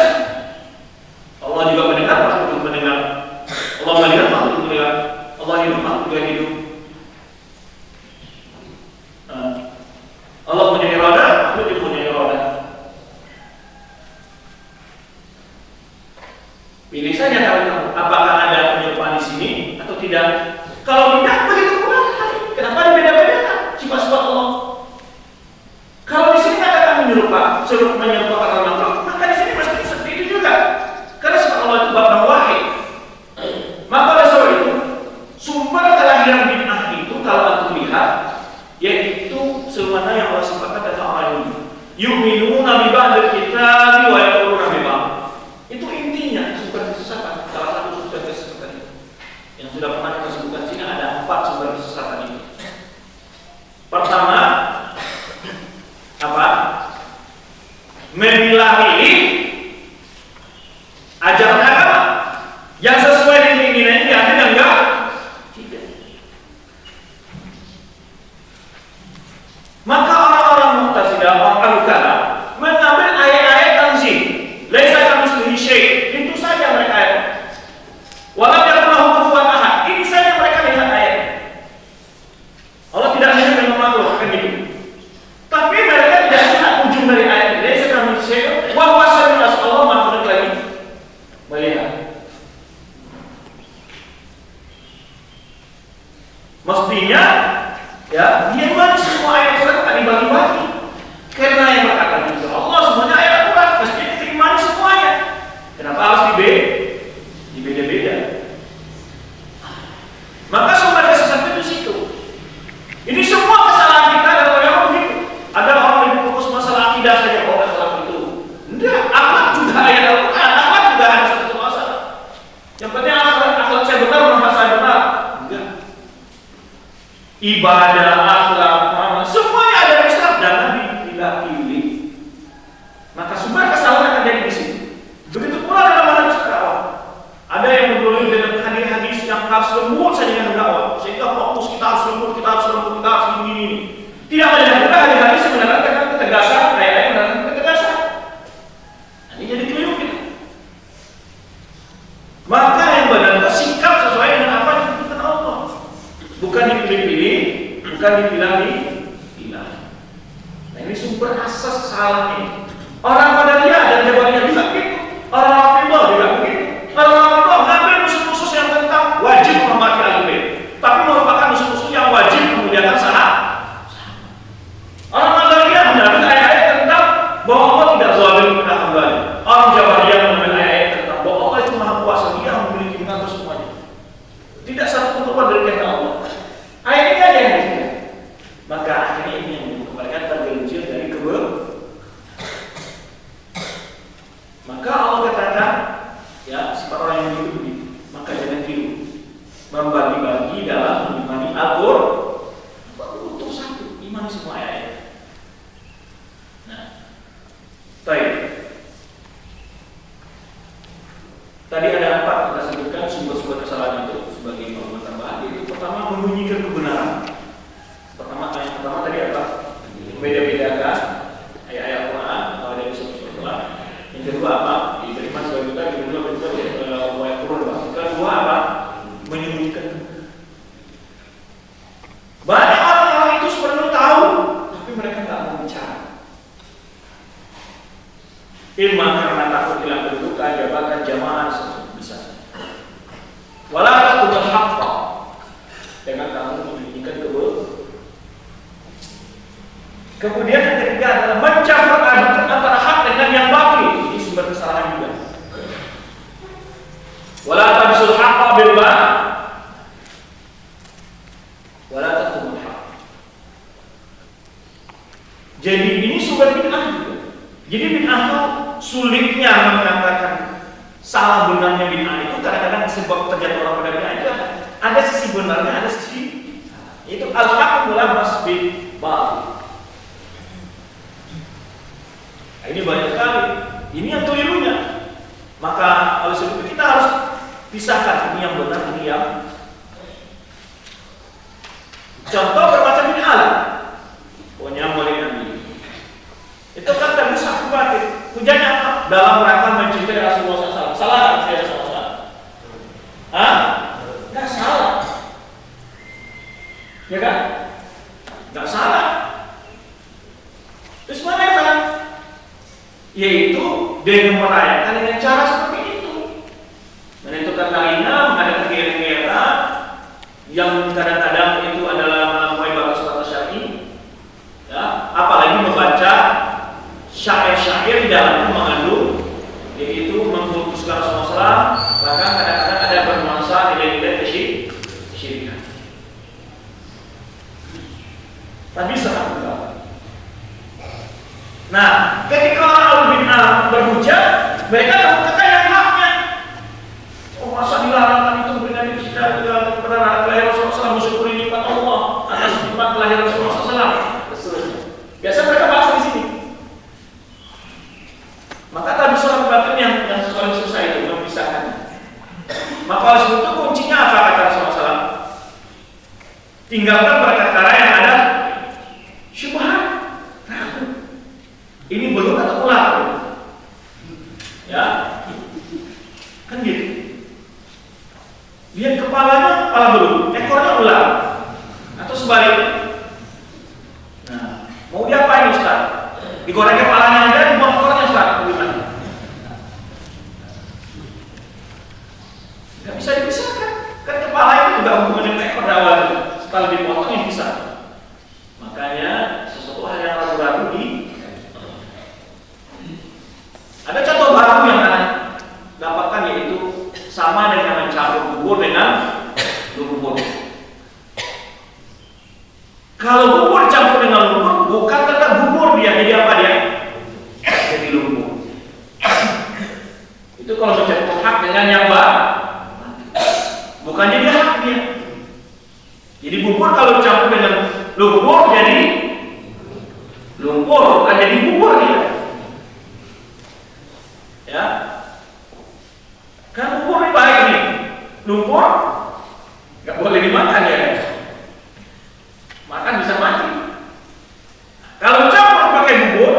Allah juga mendengar, makhluk juga mendengar. Allah melihat, makhluk juga melihat. Allah hidup, makhluk juga hidup. Allah punya iradah, makhluk juga punya iradah. Pilih saja kamu, apakah ada penyerupaan di sini atau tidak. tidak? Kalau tidak, begitu pula. Kenapa dibeda-bedakan sifat-sifat Allah? Kalau di sini katakan menyerupakan Allah makhluk, maka di sini mesti seperti itu juga. Karena sifat Allah itu bab wahid. Maka oleh sebab itu, sumber kelahiran bid'ah itu kalau antum lihat, yaitu sebagaimana yang Allah sifatkan dalam ayat ini. Yu'minuna bi ba'dil kitabi wa yakfuruna bi ba'd. Itu intinya sumber kesesatan. Salah satu sumber kesesatan itu. Yang sudah pernah kita sebutkan di sini ada 4 sumber kesesatan ini. Pertama, apa? Memilah-milih ajaran agama yang sesuai dengan keinginannya diambil dan enggak tidak. Maka orang-orang Mu'tazilah, orang Al-Kalam mengambil ayat-ayat tanzih, laisa kamitslihi syai', itu saja mereka ayat. Walam yakul lahu kufuwan ahad, ini saja mereka lihat ayat. Allah tidak hanya dengan makhluk kan gitu. Tapi mereka tidak lihat ujung dari ayat ini. Laisa kamitslihi syai', wa huwa as-sami'ul basir. Allah Maha lagi melihat. Mestinya ya, dia imani semua ayat Quran tak dibagi-bagi. Karena yang berkata itu Allah semuanya ayat Quran, mestinya kita imani semuanya. Kenapa harus dibeda-beda? Maka sumber kesesatan itu situ. Ini semua kesalahan kita dan orang begitu. Ada orang yang fokus masalah akidah saja, oh masalah itu. Enggak, akhlak juga ayat Al-Quran, akhlak juga ada satu masalah. Yang penting akhlak saya benar, manfaat saya benar. Enggak. Ibadah, akhlak, amal, semuanya ada di Islam dan Nabi tidak pilih. Maka sumber kesalahan akan jadi di sini. Begitu pula dalam hadis dakwah. Ada yang berdolil dengan hadis-hadis yang harus lembut saja dengan dakwah, sehingga fokus kita harus lembut, kita harus ini. Tidak melihat juga hadis-hadis yang menerangkan ketegasan, ayat-ayat menerangkan ketegasan. Ini jadi keliru kita. Maka yang benar itu sikap sesuai dengan apa yang ditentukan Allah. Bukan dipilih-pilih, bukan dipilah-pilah. Nah ini sumber asas kesalahan ini. Orang Qadariyah dan Jabariyah juga begitu. Orang Rafidhah juga begitu. Orang Rafidhah mengambil musuh-musuh yang tentang wajib menghormati Ahlul Bait, tapi merupakan musuh-musuh yang wajib memuliakan sahabat. Orang Qadariyah mengambil ayat-ayat tentang bahwa Allah tidak zalim kepada hambanya. Orang Jabariyah mengambil ayat-ayat tentang bahwa Allah itu Maha Kuasa, Dia memiliki mengatur semuanya. Tidak satu pun keluar dari kehendak Allah. Ayat ini ada yang berbeda. Maka akhirnya ini yang menyebabkan tergelincir dari Maka Allah katakan, ya, sifat orang yang begitu. Maka jangan tiru membagi-bagi dalam mengimani Al-Qur'an. Untuk satu, imani semua ayat. Nah, baik. Tadi ada 4 kita sebutkan sumber-sumber kesalahan itu sebagai maklumat tambahan. Yaitu pertama, membunyikan kebenaran. Yang pertama tadi apa? Beda-bedakan ayat-ayat Quran atau ada di surah. Yang kedua apa? Diterima sebagai kita. Yang kedua ayat Quran. Kedua apa? Menyembunyikan. Banyak orang-orang itu sebenarnya tahu, tapi mereka tidak mau bicara. Ilmu karena takut hilang kedudukan, jabatan, jamaah, bisa. Walau itu haqqa, dengan kamu menyembunyikan kebenaran. Kemudian yang ketiga adalah mencampur adukan antara hak dengan yang batil. Ini sumber kesalahan juga. Wala tabsul haqqa bil batil. Wala taqumul haqq. Jadi ini sumber bid'ah juga. Jadi bid'ah itu sulitnya mengatakan salah benarnya bid'ah itu kadang-kadang sebab terjadi orang pada bid'ah itu ada sisi benarnya, ada sisi itu al-haqq mulabas bil batil. Nah, ini banyak sekali. Ini yang kelirunya. Maka oleh sebab itu kita harus pisahkan ini yang benar, ini yang contoh bermacam ini alat. Pokoknya mulai Nabi. Itu kan tak bisa batin. Hujannya apa? Dalam rangka mencintai Rasulullah SAW. Salah kan saya salah? Hah? Nggak salah. Ya kan? Nggak salah. Terus mana yang salah? Yaitu dengan merayakan dengan cara seperti itu, menentukan kalinya, mengadakan kegiatan, yang kadang-kadang itu adalah melampaui batas-batas syar'i, ya, apalagi membaca syair-syair di dalamnya mengandung yaitu mengkultuskan Rasulullah, bahkan kadang-kadang ada bernuansa nilai-nilai kesyirikan. Tapi sangat berat. Nah, ketika orang bid'ah berhujah, mereka mengatakan yang haknya. Oh, masa dilarangkan itu berikan diri kita kepada lahir Rasulullah, mensyukuri nikmat Allah atas nikmat lahir Rasulullah SAW. Biasa mereka bahas di sini. Maka tadi soal batin yang paling susah itu memisahkannya. Maka oleh sebab itu kuncinya apa kata Rasulullah SAW? Tinggalkan perkara yang ada syubhat. Ini belum atau ular? Ya, kan gitu. Lihat kepalanya, kepala belum, ekornya ular, atau sebaliknya. Nah, mau diapain Ustaz? Digoreng kepalanya aja, dibuang ekornya Ustaz? Bagaimana? Gak bisa dipisahkan. Kan kepala itu juga hubungan dengan ekor awalnya. Setelah dipotong ini bisa. Makanya sesuatu hal yang ragu-ragu ada contoh baru yang akan dapatkan, yaitu sama dengan mencampur bubur dengan lumpur. Kalau bubur campur dengan lumpur, bukan tetap bubur dia, jadi apa dia? Jadi lumpur. Itu kalau mencampur hak dengan yang baru, bukan jadi hak dia. Jadi bubur kalau campur dengan lumpur jadi lumpur, bukan jadi bubur dia. Ya, kan lumpur ini baik nih, lumpur nggak boleh dimakan ya, makan bisa mati. Kalau campur pakai bubur,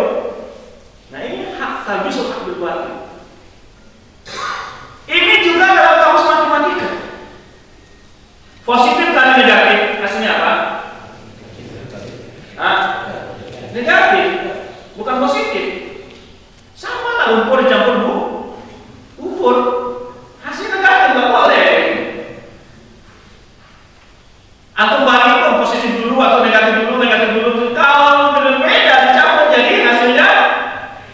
nah ini hak habis hak berbuat. Ini juga dalam kamus matematika. Positif kali negatif, hasilnya apa? Hah? Negatif, bukan positif. Sama lah lumpur dicampur bubur, hasil negatif nggak boleh. Antum bagi pun positif dulu atau negatif dulu. Kalau berbeda dicampur jadi hasilnya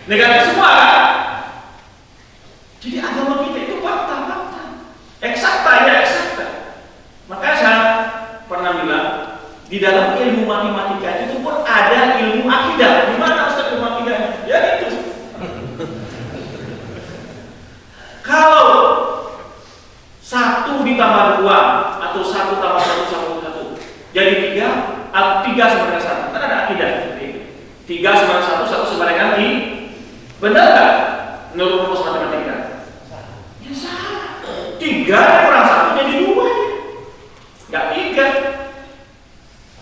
negatif semua kan? Jadi agama kita itu fakta, eksakta ya eksakta. Makanya saya pernah bilang di dalam ilmu matematika itu pun ada ilmu akidah. Di mana Ustaz ilmu akidahnya? Ya itu. Kalau 1 ditambah 2 atau 1 tambah 1 sama 1 jadi 3, 3 sama dengan 1. Kan ada akidah seperti itu. 3 sama 1, 1 sama dengan 3. Benar nggak? Menurut rumus matematika? Ya salah. 3 kurang 1 jadi 2. Nggak 3.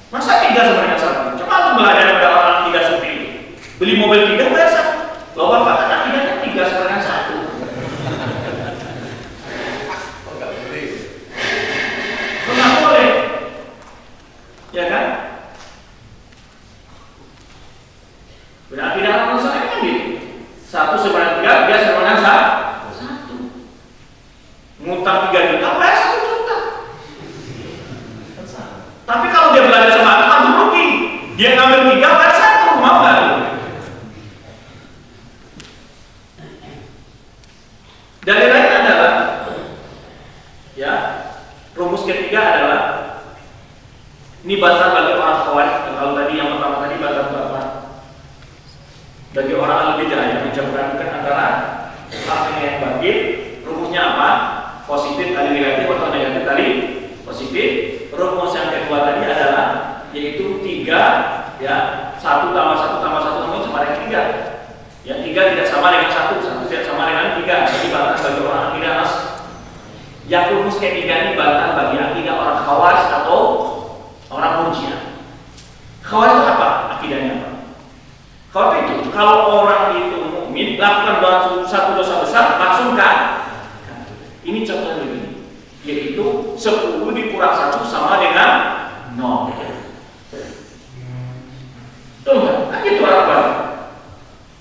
Masa 3 sama dengan 1? Coba tuh belajar pada orang akidah seperti itu. Beli mobil 3 bayar 1. Loh bapak kan akidahnya 3 sama dengan 1. Nggak boleh, ya kan? Berarti dalam masalah kan gitu. 1 sama 3 dia sama dengan 1. Ngutang 3 juta, bayar 1 juta. Tapi kalau dia belajar sama aku rugi. Dia ngambil 3, bayar 1, mau nggak? Dari lain adalah, ya. Rumus ketiga adalah ini bantahan bagi orang khawarij. Kalau tadi yang pertama tadi bantahan bagi orang al-bidah yang mencampurkan antara hak yang batil. Rumusnya apa? Positif kali negatif atau negatif kali positif. Rumus yang kedua tadi adalah yaitu 3 ya, 1 tambah 1 tambah 1 sama dengan 3. Ya, 3 tidak sama dengan 1, 1 tidak sama dengan 3. Jadi bantahan bagi orang akidah nas. Yang rumus ketiga ini bantahan bagi akidah orang khawarij atau orang murji'ah. Khawarij itu apa? Akidahnya apa? Khawarij itu kalau orang itu mukmin lakukan satu dosa besar langsung kan? Ini contohnya begini, yaitu 10 dikurang 1 sama dengan 0. Tuh kan itu apa?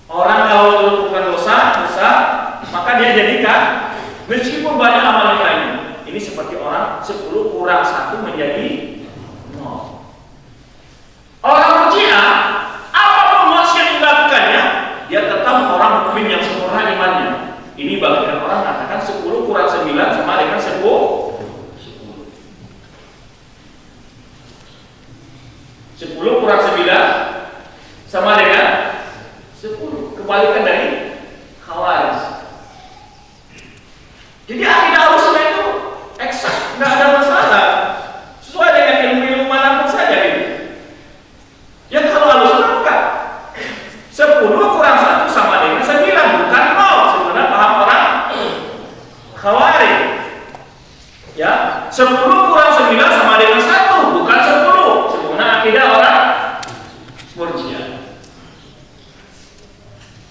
Orang kalau melakukan dosa besar maka dia jadikan meskipun banyak amal yang lain. Ini seperti seperti orang 10 kurang 1 menjadi 0. Orang Murji'ah, apapun maksiat yang dilakukannya, dia tetap orang mukmin yang sempurna imannya. Ini bagian orang katakan 10 kurang 9 sama dengan 10. 10 kurang 9 sama dengan 10. Kebalikan dari Khawarij. Jadi akidah Ahlussunnah itu eksak, nggak ada masalah. Sesuai dengan ilmu-ilmu manapun saja gitu. Ya kalau Ahlussunnah enggak. 10 kurang 1 sama dengan 9, bukan 0. Sebenarnya paham orang Khawarij. Ya, 10 kurang 9 sama dengan 1, bukan 10. Sebenarnya akidah orang Murji'ah.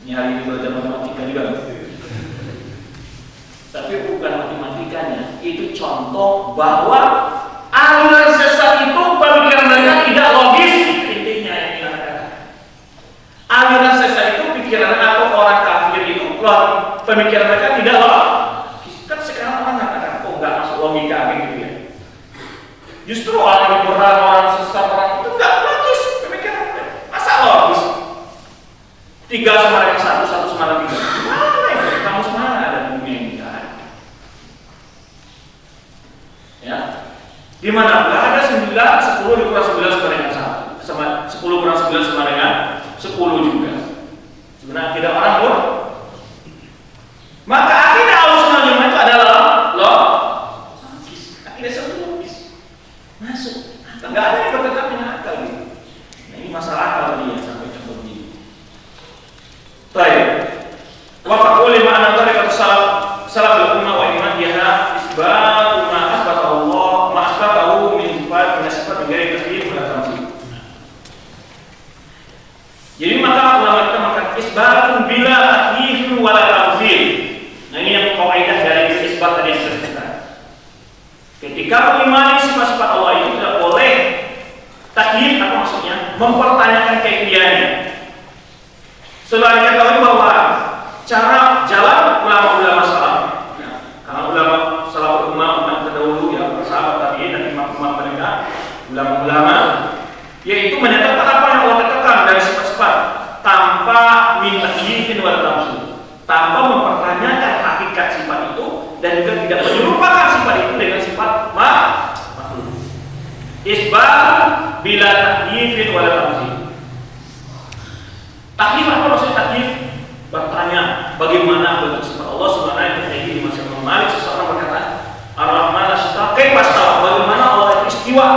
Ini hari ini belajar matematika juga. Tapi bukan matematikanya, itu contoh bahwa aliran sesat itu pemikiran mereka tidak logis. Intinya yang dikatakan aliran sesat itu pikiran atau orang kafir itu pemikiran mereka tidak logis. Kan sekarang orang mengatakan kok nggak masuk logika gitu ya. Justru orang liberal, orang sesat, orang itu nggak logis pemikiran mereka. Masa logis? 3 sama dengan 1, 1 sama dengan 3. Mana itu? Kamu mana ada dunia ini? Ya, di mana nggak ada 9, 10 dikurang 9 sama dengan 1, sama 10 kurang 9 sama dengan 10 juga. Sebenarnya tidak orang pun. Maka akidah Ahlussunnah wal Jamaah itu adalah logis. Akidah logis masuk. Nggak ada yang bertentangan dengan akal gitu. Nah, ini masalah akal tadi yang sampai contoh begini. Baik. Wa faqul ma'ana tariqat salaf al-ummah wa imamiyah isbatu ma asbatahu Allah ma asbatahu min sifat menjadi takyif dan tamsil. Jadi maka ulama kita makan isbatun bila takyif wala tamsil. Nah, ini yang kaidah dari isbat tadi yang kita. Ketika mengimani sifat-sifat Allah itu tidak boleh takyif, apa maksudnya? Mempertanyakan kaifiahnya. Selain kita tahu bahwa cara jalan ulama-ulama salaf, ya, karena ulama salaf umat terdahulu ya, sahabat tabi'in dan imam-imam mereka, ulama-ulama, yaitu menyatakan apa yang Allah katakan dari sifat-sifat tanpa minta izin wal tamsil, tanpa mempertanyakan hakikat sifat itu dan juga tidak menyerupakan sifat itu dengan sifat makhluk. Isbat bila takyifin wal tamsil. Takyif apa maksudnya takyif? Bertanya bagaimana bentuk sifat Allah Subhanahu yang terjadi di masa Imam Malik. Seseorang berkata, Ar-Rahman as-Istawa, kaifa istawa? Bagaimana Allah itu istiwa?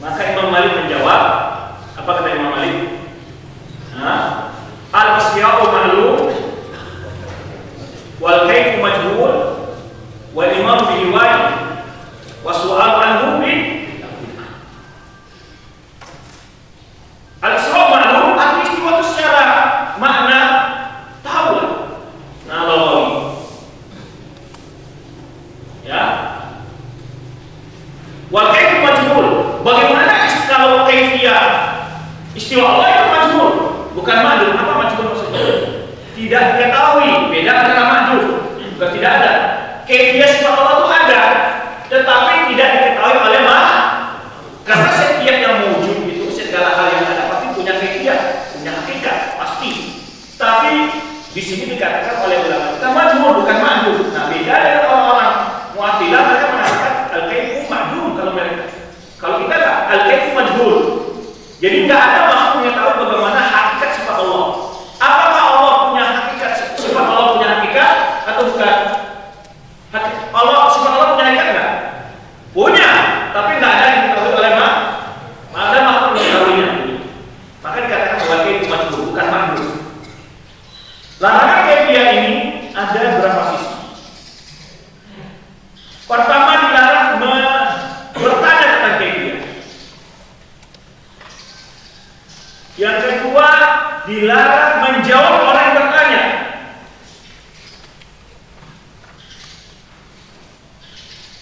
Maka Imam Malik menjawab, apa kata Imam Malik? Al-istiwa'u ma'lum wal kaifu majhul wal imam bihi wajib wa su'al anhu bi al-istiwa ma'lum, arti istiwa itu secara makna tahu lah. Nah, ya. Wal kaifu majhul. Bagaimana kalau kaifiyah istiwa Allah itu majhul, bukan ma'lum. Apa majhul maksudnya? Tidak diketahui. Beda antara majhul. Bukan tidak ada. Kaifiyah sifat Allah itu ada, tetapi tidak diketahui oleh karena setiap yang wujud itu segala hal yang ada pasti punya kaifiyah, punya hakikat pasti. Tapi di sini dikatakan oleh ulama kita majhul bukan ma'lum. Nah, beda dengan orang-orang Mu'tazilah, mereka mengatakan al-kaifu ma'lum kalau kita tak al-kaifu majhul. Jadi enggak ada makhluk yang tahu bagaimana hakikat sifat Allah. Apakah Allah punya hakikat, sifat Allah punya hakikat atau bukan? Allah sifat Allah punya hakikat enggak? Punya, tapi enggak ada yang diketahui oleh ada makhluk yang mengetahuinya. Maka dikatakan al-kaifu majhul bukan ma'lum. Larangan kaifiyah ini ada beberapa sisi. Pertama, dilarang bertanya tentang kaifiyah. Yang kedua, dilarang menjawab orang yang bertanya.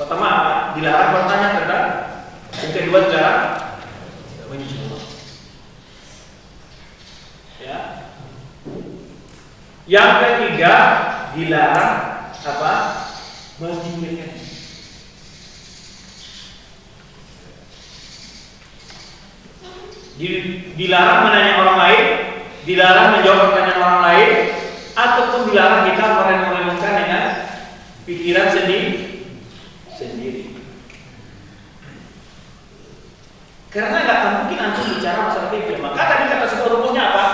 Pertama, dilarang bertanya tentang. Yang kedua, dilarang menjawab. Ya. Yang ketiga, dilarang apa? bagi muridnya. Dilarang menanya orang lain, dilarang menjawab pertanyaan orang lain, ataupun dilarang kita merenung-renungkan dengan pikiran sendiri. Karena nggak akan mungkin antum bicara masalah fikih. Maka tadi kata sebuah rumusnya apa?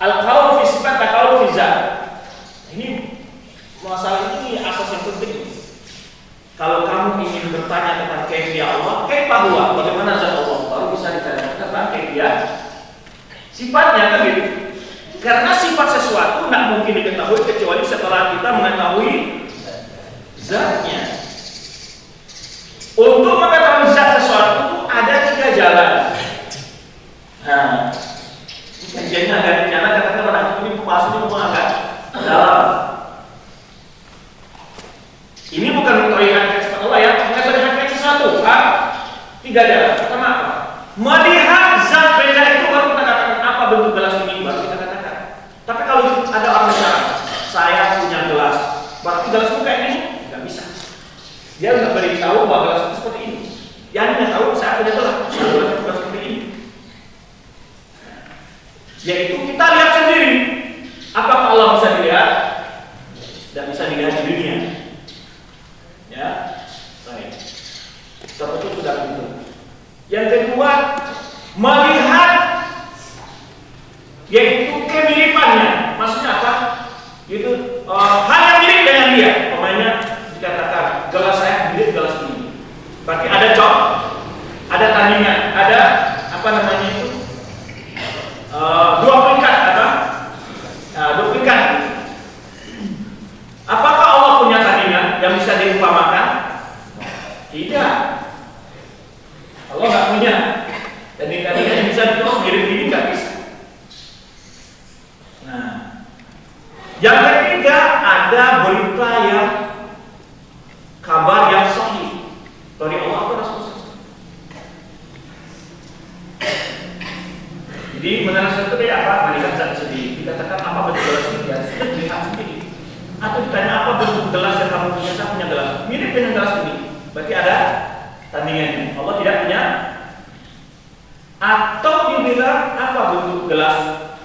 Al-qaul fi sifat, al-qaul fi zat. Ini masalah ini asas yang penting. Kalau kamu ingin bertanya tentang kaifiyah Allah, kaifa huwa, bagaimana zat Allah, baru bisa ditanya tentang kaifiyah sifatnya kan gitu. Karena sifat sesuatu tidak mungkin diketahui kecuali setelah kita mengetahui zatnya. Untuk mengetahui zat sesuatu itu ada 3 jalan. Nah, kajiannya agak jalan katanya pada ini pembahasannya memang agak dalam. Ini bukan mengetahui hakikat sifat Allah ya, mengetahui hakikat sesuatu. 3 jalan. Pertama apa? Melihat zat benda itu baru kita katakan apa bentuk gelas ini, baru kita katakan. Tapi kalau ada orang bicara, saya punya gelas, berarti gelas itu kayak ini, nggak bisa. Dia nggak beritahu bahwa gelas itu seperti ini. Yang dia tahu saya punya gelas, gelas itu seperti ini. Yaitu kita lihat sendiri. Apakah Allah bisa dilihat? Tidak bisa dilihat di dunia. Ya, baik. Seperti itu sudah begitu. Yang kedua, melihat yaitu kemiripannya. Maksudnya apa? Itu hal yang mirip dengan dia. Pemainnya dikatakan gelas saya mirip gelas ini. Berarti ada job, ada tandingan, ada apa namanya itu? Duplikat apa? Duplikat. Apakah Allah punya tandingan yang bisa diumpamakan? Tidak. Allah nggak punya. Tandingan yang bisa diumpamakan mirip ini nggak bisa. Nah, yang ketiga ada berita yang kabar yang sahih dari Allah atau Rasulullah. Jadi menurut saya itu apa? Melihat zat sendiri. Dikatakan apa bentuk gelas ini? Ya sudah dilihat sendiri. Atau ditanya apa bentuk gelas yang kamu punya? Saya punya gelas mirip dengan gelas ini. Berarti ada tandingannya. Allah tidak punya. Atau dibilang apa bentuk gelas?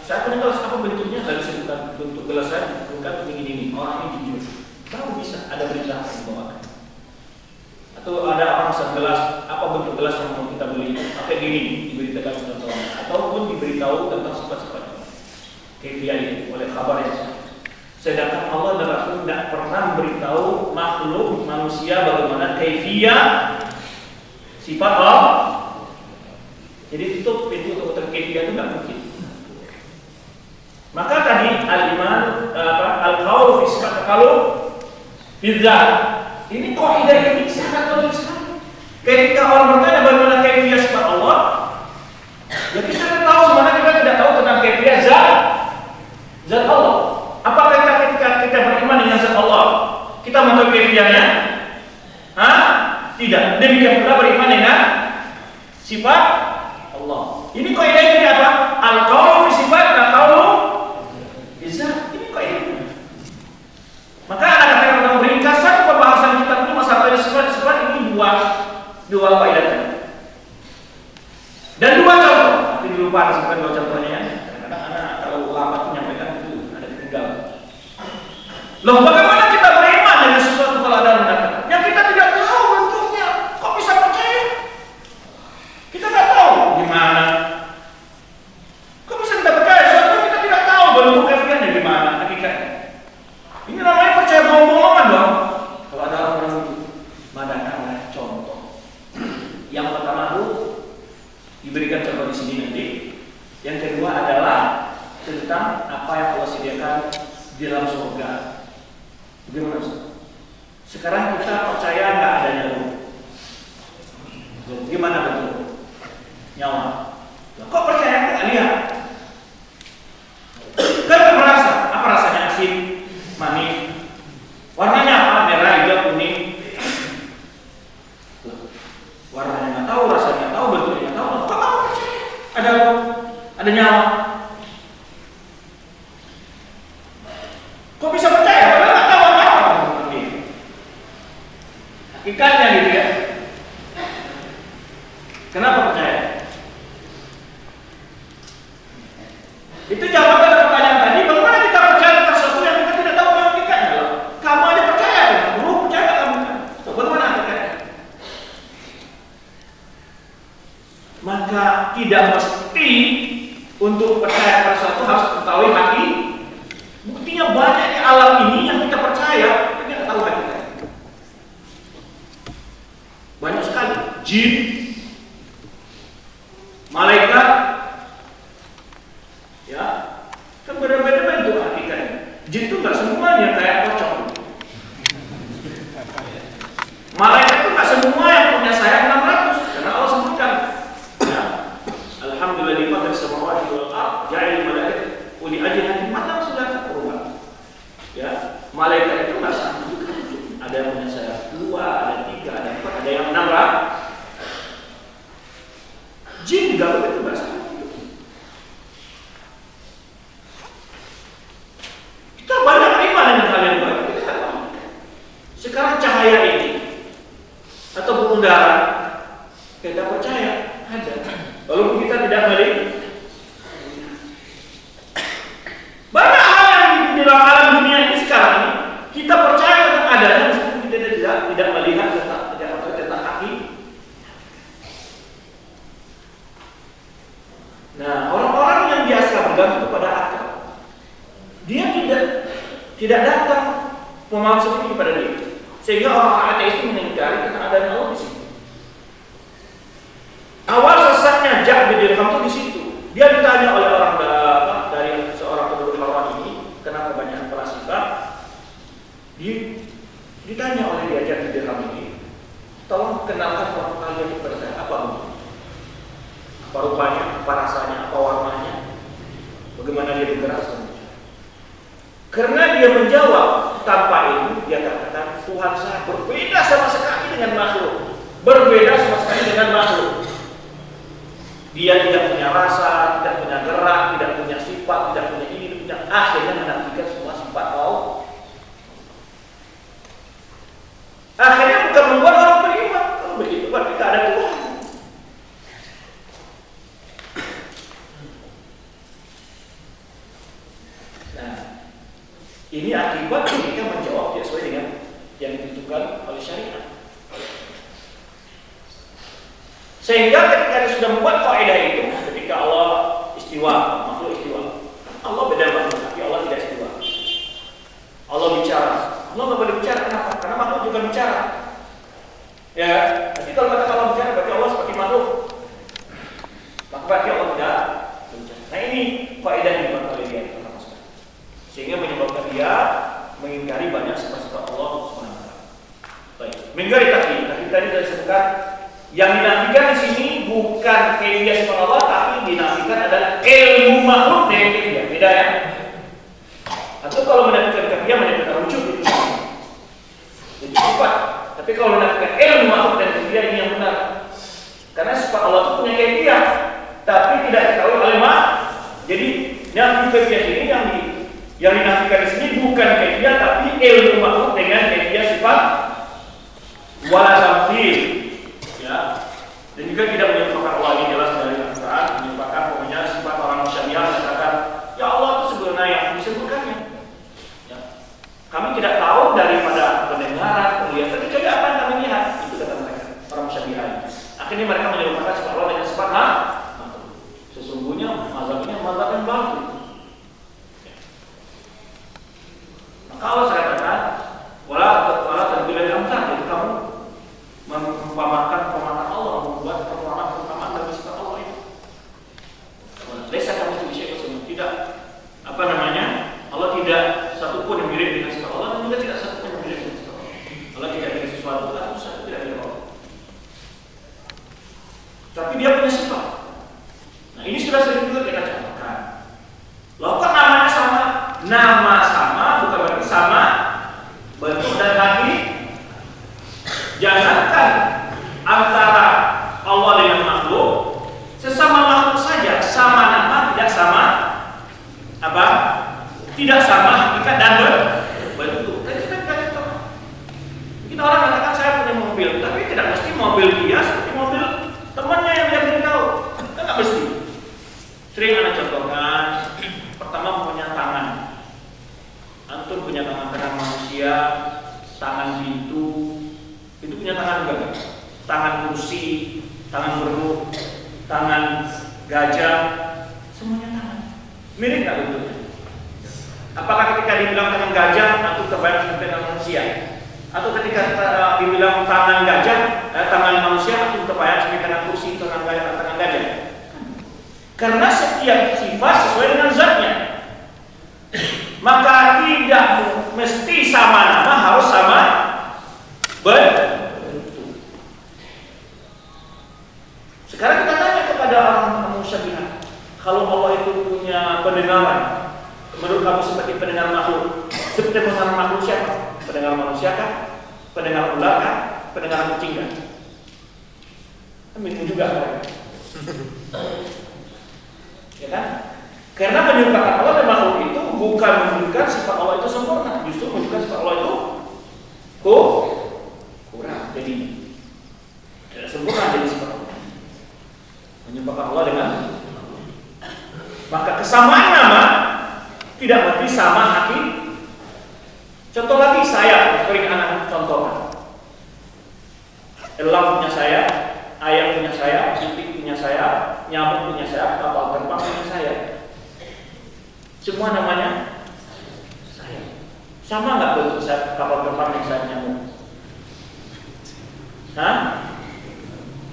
Saya punya gelas apa bentuknya? Lalu sebutkan bentuk gelas saya bukan begini ini. Orang ini jujur. Tahu bisa ada berita yang dibawakan. Atau ada orang pesan gelas, apa bentuk gelas yang mau kita beli? Pakai gini, diberitakan contohnya. Ataupun diberitahu tentang sifat-sifatnya. Kaifiyah ini oleh kabar yang sah. Sedangkan Allah dan Rasul tidak pernah memberitahu makhluk manusia bagaimana kaifiyah sifat Allah. Jadi tutup pintu untuk kaifiyah itu tidak mungkin. Maka tadi al-iman al-qaul fi sifat al-qaul bidzat. Ini kaidah ini sangat logis sekali. Ketika orang bertanya bagaimana kaifiyah sifat Allah, ya kita tidak tahu, sebenarnya kita tidak tahu tentang kaifiyah zat Allah. Apakah ketika kita beriman dengan zat Allah, kita mengetahui kaifiyahnya? Tidak. Demikian pula beriman dengan sifat Allah. Ini kaidah ini apa? Al-qaul fi sifat al-qaul bidzat. Ini kaidahnya. Maka ada kata dalam ringkasan pembahasan kita ini masalah sifat-sifat ini dua kaidah tadi. Dan 2 contoh. Nanti lupa disebutkan 2 contohnya ya. Kadang-kadang anak kalau lama menyampaikan itu ada ketinggalan. Loh, bagaimana kita beriman dengan sesuatu kalau ada orang datang? Yang kita tidak tahu bentuknya, kok bisa percaya? Kita tidak tahu gimana. Kok bisa kita percaya? Soalnya kita tidak tahu bentuk kaifiyahnya gimana hakikatnya. Ini namanya percaya bohong-bohongan dong. Kalau ada orang mengadakan contoh. Yang pertama itu diberikan contoh di sini nanti. Yang kedua adalah tentang apa yang Allah sediakan di dalam surga. Bagaimana Ustaz? Sekarang kita percaya nggak adanya ruh. Gimana betul? Nyawa. Kok percaya nggak lihat? Kan merasa apa rasanya asin, manis. Warnanya apa? Merah, hijau, kuning. Warnanya nggak tahu, rasanya nggak tahu, bentuknya nggak tahu. Kok kamu percaya? Ada nyawa. Kok bisa percaya? Padahal nggak tahu apa-apa. Hakikatnya gitu ya. Kenapa percaya? Itu jawaban dari pertanyaan tadi. Bagaimana kita percaya tentang sesuatu yang kita tidak tahu hakikatnya? Kamu aja percaya, kamu percaya kamu? Bagaimana hakikatnya? Maka tidak mesti untuk percaya pada sesuatu harus mengetahui hakikat. Buktinya banyak di alam ini yang kita percaya, kita tidak tahu hakikatnya. Banyak sekali jin, malaikat, ya, kan berbeda bentuk hakikatnya. Jin itu nggak semuanya kayak pocong. Malaikat itu nggak semua yang punya sayap 600, karena Allah sebutkan, ya, alhamdulillah lipat dari samawati wal ardh ja'il malaikat uli ajnihatin matna sudah berubah. Ya, malaikat itu nggak sama. Ada yang punya sayap 2, ada 3, ada 4, ada yang 600. Jin juga begitu nggak sama. Kita banyak iman dengan hal yang baik. Kita tahu. Sekarang cahaya ini atau udara kita percaya ada. Walaupun kita tidak melihat. Banyak hal yang di dalam alam dunia ini sekarang ini kita percaya tentang adanya meskipun kita tidak melihat tentang kaki. Nah, orang-orang yang biasa bergantung kepada akal, dia tidak datang pemahaman seperti kepada dia. Sehingga orang ateis itu mengingkari tentang adanya Allah di situ. Awal sesatnya Ja'd bin Dirham itu di situ. Dia ditanya oleh orang dari seorang penduduk Haran ini, kenapa banyak para sifat? Ditanya oleh dia Ja'd bin Dirham ini, tolong kenalkan orang kalian kepada saya apa rupanya, apa rasanya, apa warnanya, bagaimana dia bergerak. Karena dia menjawab tanpa ilmu, dia katakan Tuhan saya berbeda sama sekali dengan makhluk, berbeda sama sekali dengan makhluk. Dia tidak punya rasa, tidak punya gerak, tidak punya sifat, tidak punya ini, tidak. Akhirnya menafikan semua sifat Allah. Akhirnya bukan membuat orang beriman. Kalau begitu berarti tidak ada Tuhan. Nah, ini akibat ketika menjawab tidak sesuai dengan yang ditentukan oleh syariat. Sehingga ketika dia sudah membuat kaidah itu, ketika Allah istiwa, makhluk istiwa, Allah beda makhluk, tapi Allah tidak istiwa. Allah bicara, Allah nggak boleh bicara. Kenapa? Karena makhluk juga bicara. Ya, jadi kalau kata Allah bicara, berarti Allah seperti makhluk. Maka berarti Allah tidak bicara. Nah ini kaidah yang dibuat oleh dia. Sehingga menyebabkan dia mengingkari banyak sifat-sifat Allah SWT. Baik, mengingkari taklid. Taklid tadi sudah disebutkan. Yang dinafikan di sini bukan kaifiyah sifat Allah, tapi dinafikan adalah ilmu makhluk dengan kaifiyah. Beda ya. Atau kalau menafikan kaifiyah menafikan wujud itu. Itu sifat. Tapi kalau menafikan ilmu makhluk dan kaifiyah ini yang benar. Karena sifat Allah itu punya kaifiyah, tapi tidak diketahui oleh makhluk. Jadi nafi kaifiyah ini yang dinafikan di sini bukan kaifiyah, tapi ilmu makhluk dengan kaifiyah sifat wala tamthil. Ya. Dan juga tidak menyerupakan Allah ini jelas dari Al-Quran, menyerupakan pokoknya sifat orang syariah mengatakan ya Allah itu sebenarnya yang disebutkannya. Ya. Kami tidak tahu daripada pendengaran, penglihatan, kecuali apa yang kami lihat. Itu kata mereka orang syariah. Akhirnya mereka menyerupakan sifat Allah dengan sifat makhluk. Sesungguhnya mazhabnya mazhab yang baru. Ya. Maka Allah katakan wala tadbila al-amsal, jadi kamu mengumpamakan Allah, membuat perumpamaan bagi sifat Allah itu. Lesa kamu tidak Allah tidak satu pun yang mirip dengan sifat Allah, dan juga tidak satu pun yang mirip dengan sifat Allah. Allah tidak ada sesuatu, satu tidak ada Allah. Tapi dia punya sifat. Nah ini sudah sering juga kita contohkan. Loh kok namanya sama? Nama sama bukan berarti sama bentuk dan hati. Jangankan antara Allah dengan makhluk, sesama makhluk saja sama nama tidak sama apa? Tidak sama hakikat dan bentuk. Kita orang katakan saya punya mobil mobil dia seperti mobil temannya yang dia tidak tahu. Kan nggak mesti. Sering anak contohkan, pertama punya tangan. Antum punya tangan manusia, tangan pintu, itu punya tangan enggak? Tangan kursi, tangan beruk, tangan gajah, semuanya tangan. Mirip nggak bentuknya? Apakah ketika dibilang tangan gajah, antum terbayang seperti tangan manusia? Atau ketika dibilang tangan gajah, tangan manusia, antum terbayang seperti tangan kursi, tangan gajah? Karena setiap sifat sesuai dengan zatnya. Maka tidak mesti sama nama, harus sama bentuk. Sekarang kita tanya kepada orang musyabihah, kalau Allah itu punya pendengaran, menurut kamu seperti pendengar makhluk? Seperti pendengar makhluk siapa? Pendengar manusia kah? Pendengar ular kah? Pendengar kucing kah? Bingung juga kan? Ya kan? Karena menyerupakan Allah dan makhluk itu bukan menunjukkan sifat Allah itu sempurna, justru menunjukkan sifat Allah itu kurang. Jadi tidak sempurna jadi sifat Allah. Menyerupakan Allah dengan, maka kesamaan nama tidak berarti sama hati. Contoh lagi saya, sering anak contohkan. Elang punya saya, ayam punya saya, itik punya saya, nyamuk punya saya, kapal terbang punya saya. Semua namanya saya. Sama nggak bentuk saya kapal terbang yang saya nyamuk? Hah?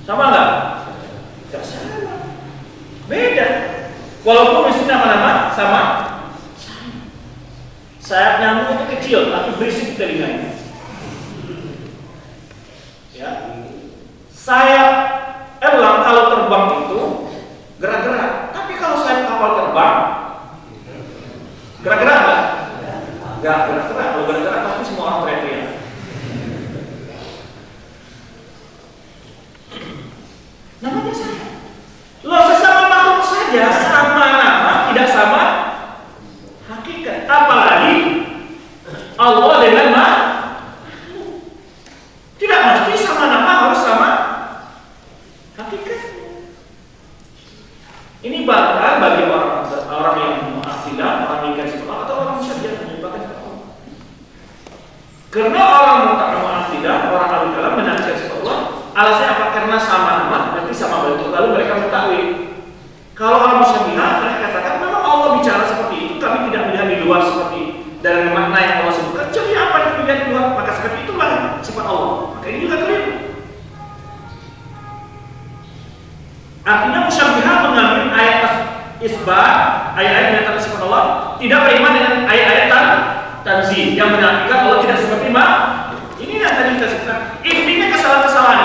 Sama nggak? Nggak sama. Beda. Walaupun mesti nama-nama sama. Sayap nyamuk itu kecil, tapi berisik telinganya. Ya. Sayap elang kalau terbang itu gerak-gerak, tapi kalau sayap kapal terbang gerak-gerak nggak? Nggak gerak-gerak. Kalau gerak-gerak pasti semua orang teriak-teriak. Namanya saya. Lo sesama makhluk saja sama nama, tidak sama hakikat. Apalagi Allah dengan makhluk. Tidak mesti sama nama, harus sama hakikat. Ini bahkan bagi orang yang mu'attilah, orang ingkar sifat Allah, atau orang musyabihah menyebabkan sifat Allah. Karena orang mu'attilah, orang al-kalam menafikan sifat Allah, alasannya apa? Karena sama nama, berarti sama bentuk. Lalu mereka mentakwil. Kalau orang musyabihah, mereka katakan memang Allah bicara seperti itu, kami tidak melihat di luar seperti dari makna yang Allah sebutkan. Jadi apa yang dilihat di luar? Maka seperti itulah sifat Allah. Maka ini juga keliru. Artinya musyabihah mengambil ayat isbat, ayat-ayat menyatakan sifat Allah, tidak beriman dengan ayat-ayat tanzih yang menafikan Allah tidak seperti ini yang tadi kita sebutkan. Intinya kesalahan-kesalahan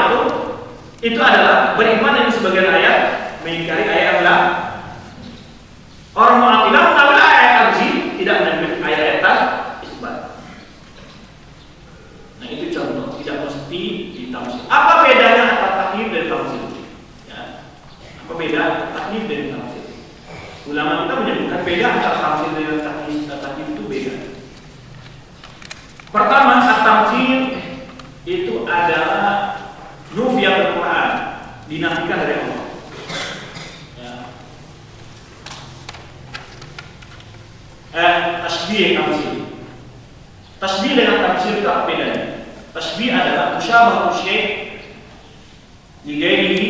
itu adalah beriman dengan sebagian ayat, mengingkari ayat yang lain. Orang mu'attilah mengambil ayat tanzih, tidak mengambil ayat-ayat isbat. Nah itu contoh, tidak mesti ditafsir. Apa bedanya antara takyif dan tafsir? Apa beda takyif dan tafsir? Ulama kita menyebutkan beda antara tafsir dan takyif itu beda. Pertama, at-tafsir itu adalah nufiyah Al-Quran, dinafikan dari Allah. Ya. Tasbih tafsir. Tasbih dengan tafsir itu apa bedanya? Tasbih adalah musyabahatu syai' li ghairihi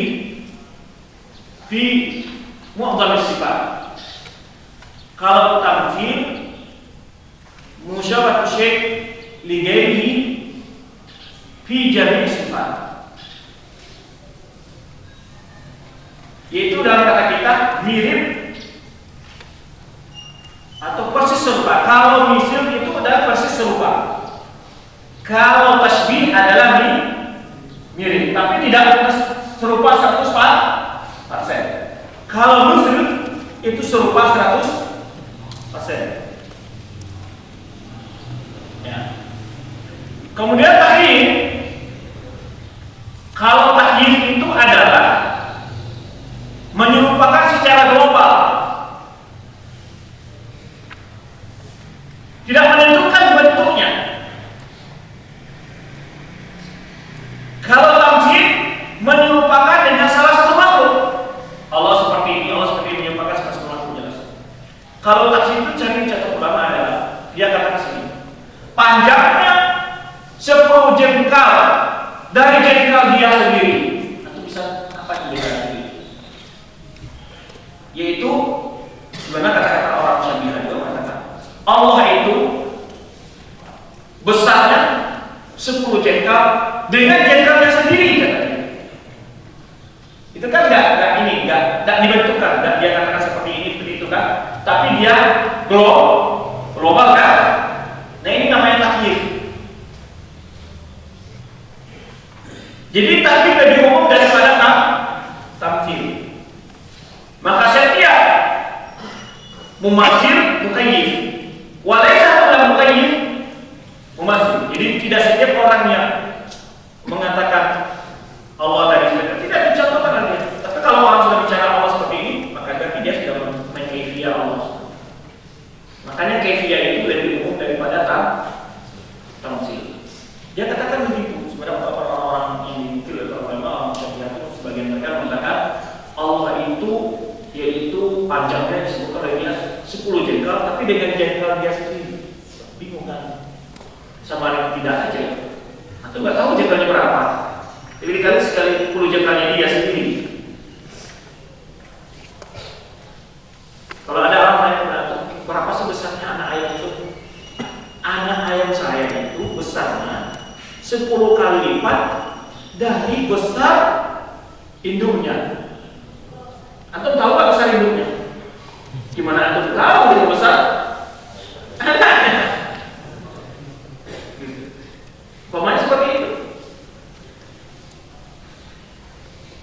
fi mu'dham sifat. Kalau tamthil musyabahatu syai' li ghairihi fi jami' sifat. Yaitu dalam kata kita mirip atau persis serupa. Kalau misil itu adalah persis serupa. Kalau tasbih adalah mirip, tapi tidak serupa 100%. Kalau misil itu serupa 100%. Ya. Kemudian takyif. Kalau takyif itu adalah menyerupakan secara global, tidak menentukan bentuknya. Kalau tamthil jengkal dia sendiri. Atau bisa apa itu jengkal sendiri? Yaitu sebenarnya kata-kata orang Syafi'iyah itu mengatakan Allah itu besarnya 10 jengkal dengan jengkalnya sendiri katanya. Itu kan enggak dibentukkan, enggak dia katakan seperti ini seperti itu kan, tapi dia global kan. Nah ini namanya takyif. Jadi takyif lebih umum daripada tamtsil. Maka setiap mumathil muqayyid, walaysa illa muqayyid mumathil. Jadi tidak setiap orang yang mengatakan Allah tadi sudah tidak dicontohkan lagi. Tapi kalau orang sudah bicara Allah seperti ini, maka berarti dia sudah mengkaifiyah Allah. Makanya kaifiyah itu lebih umum daripada tamtsil. Dia katakan begitu. Sebenarnya orang-orang yang mungkin atau orang Syafi'iyah sebagian mereka mengatakan Allah itu yaitu panjangnya disebutkan oleh dia 10 jengkal, tapi dengan jengkal dia sendiri. Bingung kan? Sama dengan tidak aja. Atau nggak tahu jengkalnya berapa. Jadi dikali sekali 10 jengkalnya dia sendiri. Kalau ada orang yang berkata, berapa sebesarnya anak ayam itu? Anak ayam saya itu besarnya 10 kali lipat dari besar induknya. Antum tahu nggak besar induknya? Gimana antum tahu itu besar? Pemain seperti itu.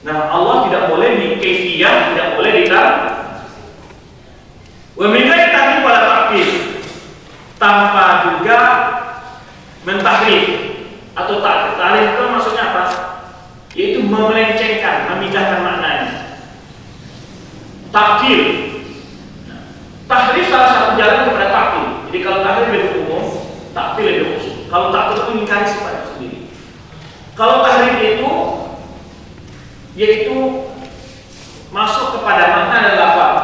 Nah, Allah tidak boleh dikaifiyah, tidak boleh Wamilai tahrif wala takrif, tanpa juga mentahrif atau takrif itu maksudnya apa? Yaitu memelencengkan, memindahkan maknanya. Takrif, tahrif salah satu jalan kepada takrif. Jadi kalau takrif lebih umum, takrif lebih khusus. Kalau takrif itu mengingkari sifat itu sendiri. Kalau tahrif itu yaitu masuk kepada makna dan lafaz.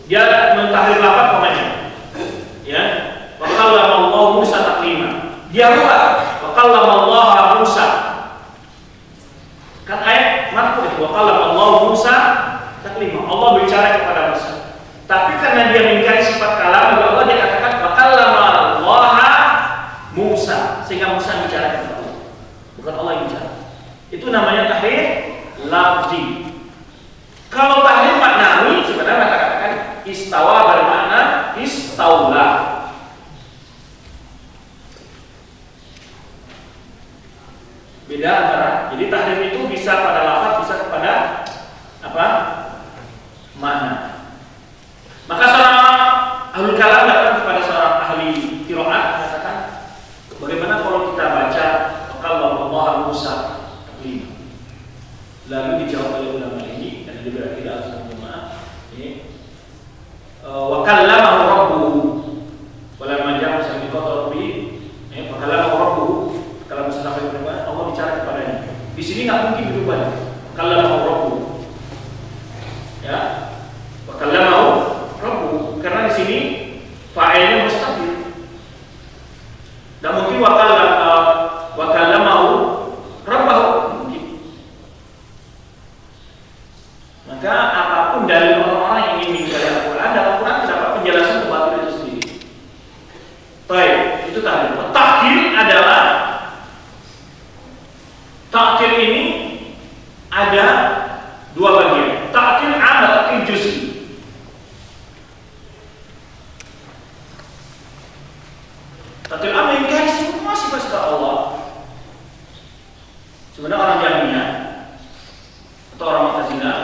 Dia mentahrif lafaz pokoknya. Ya. Wa kallama Allah Musa taklima. Dia rubah. Wa kallama Allah Musa. Kan ayat marfu itu wa kallama Allah Musa taklima. Allah bicara kepada Musa. Tapi karena dia mengingkari sifat kalam, Allah dia katakan wa kallama Allah Musa, sehingga Musa bicara kepada Allah. Bukan Allah yang bicara. Itu namanya tahrif lafzi. Kalau tahrif maknawi sebenarnya mereka katakan istawa bermakna istaula. Beda antara, jadi tahrif itu bisa pada lafaz, bisa kepada apa? Makna. Maka seorang ahli kalam datang kepada seorang ahli qiraat mengatakan, bagaimana kalau kita baca kalau Allah Musa. Lalu dijawab oleh ulama ini dan juga tidak harus jemaah ini wa kallamahu rabbuhu walamma ja'a samiqatu rabbi wa kallamahu rabbuhu kalau sampai berubah Allah bicara kepadanya. Di sini enggak mungkin berubah. Kallamahu rabbuhu ya wa kallamahu rabbuhu karena di sini fa'ilnya mustaqil. Dan mungkin wa kallamahu rabbahu. Maka apapun dari orang-orang yang ingin mengingkari Al-Quran, dalam Al-Quran terdapat penjelasan kebatil itu sendiri. Baik, itu tadi. Takhir adalah takhir ini ada dua bagian. Takhir am dan takhir juz'i. Takhir am mengingkari semua sifat-sifat Allah. Sebenarnya orang Jahmiyah atau orang Mu'tazilah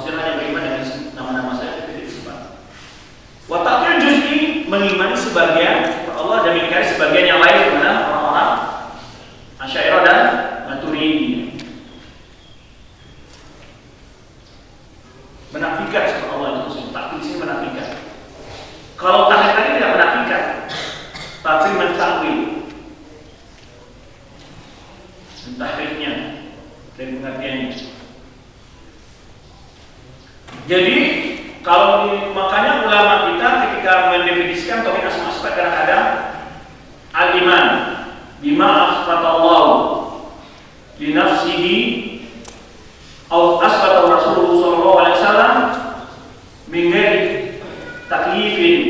hanya beriman dengan nama-nama saya tidak disifat. Wa ta'til juz'i mengimani sebagian Allah dan mengingkari sebagian yang lain mana orang-orang Asy'ariyah dan Maturidi. Menafikan sifat Allah itu ta'til sini menafikan. Kalau tahrif tadi tidak menafikan, tapi mentakwil. Tahrifnya dan pengertiannya. Jadi kalau makanya ulama kita ketika mendefinisikan tauhid asma sifat kadang-kadang al-iman bima akhbarallahu li nafsihi atau asbata Rasulullah sallallahu alaihi wasallam min ghairi taklifin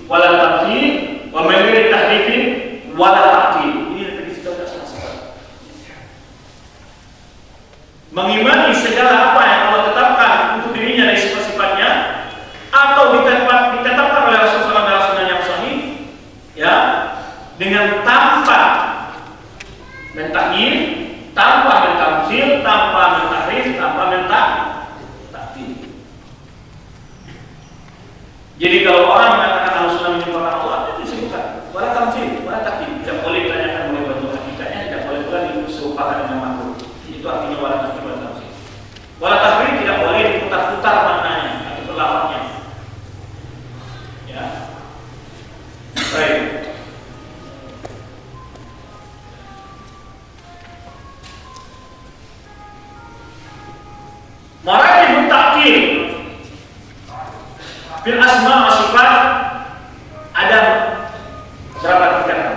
wala tamthil wa min ghairi tahrifin wala ta'til. Ini definisi kita sudah. Mengimani segala apa yang Allah tetapkan untuk dirinya dari sifat-sifatnya atau ditetapkan oleh Rasulullah dalam sunnah yang sahih, ya, dengan tanpa mentakhir, tanpa mentamsil, tanpa mentahrif, tanpa mentaktil. Jadi kalau orang mengatakan Rasulullah menyebutkan Allah, itu disebutkan wala tamsil, wala taktil. Tidak boleh ditanyakan oleh bentuk hakikatnya, tidak boleh pula diserupakan dengan makhluk. Itu artinya wala tamsil, wala tamsil. Wala tahrif tidak boleh diputar-putar maknanya atau lafaznya. Ya. Baik. Maratib ta'til bil asma wa sifat ada berapa tingkatan.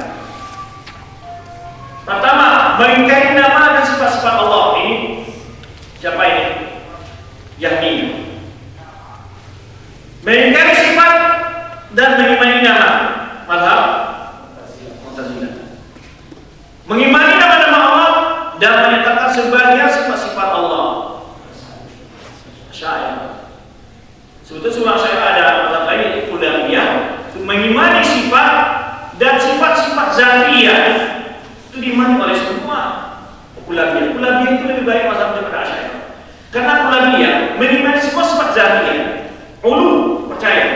Pertama, mengingkari nama dan sifat-sifat Allah. Ini siapa ini? Yahmi. Mengingkari sifat dan mengimani nama. Mazhab Mu'tazilah. Mengimani nama-nama Allah dan menyatakan sebagian sifat-sifat Allah. Syair. Sebetulnya surah syair ada mazhab lain yaitu Kullabiyah, mengimani sifat dan sifat-sifat zatiyah itu diimani oleh semua. Kullabiyah itu lebih baik mazhab daripada Asy'ariyah. Karena Kullabiyah mengimani semua sifat zatiyah. Ulu percaya,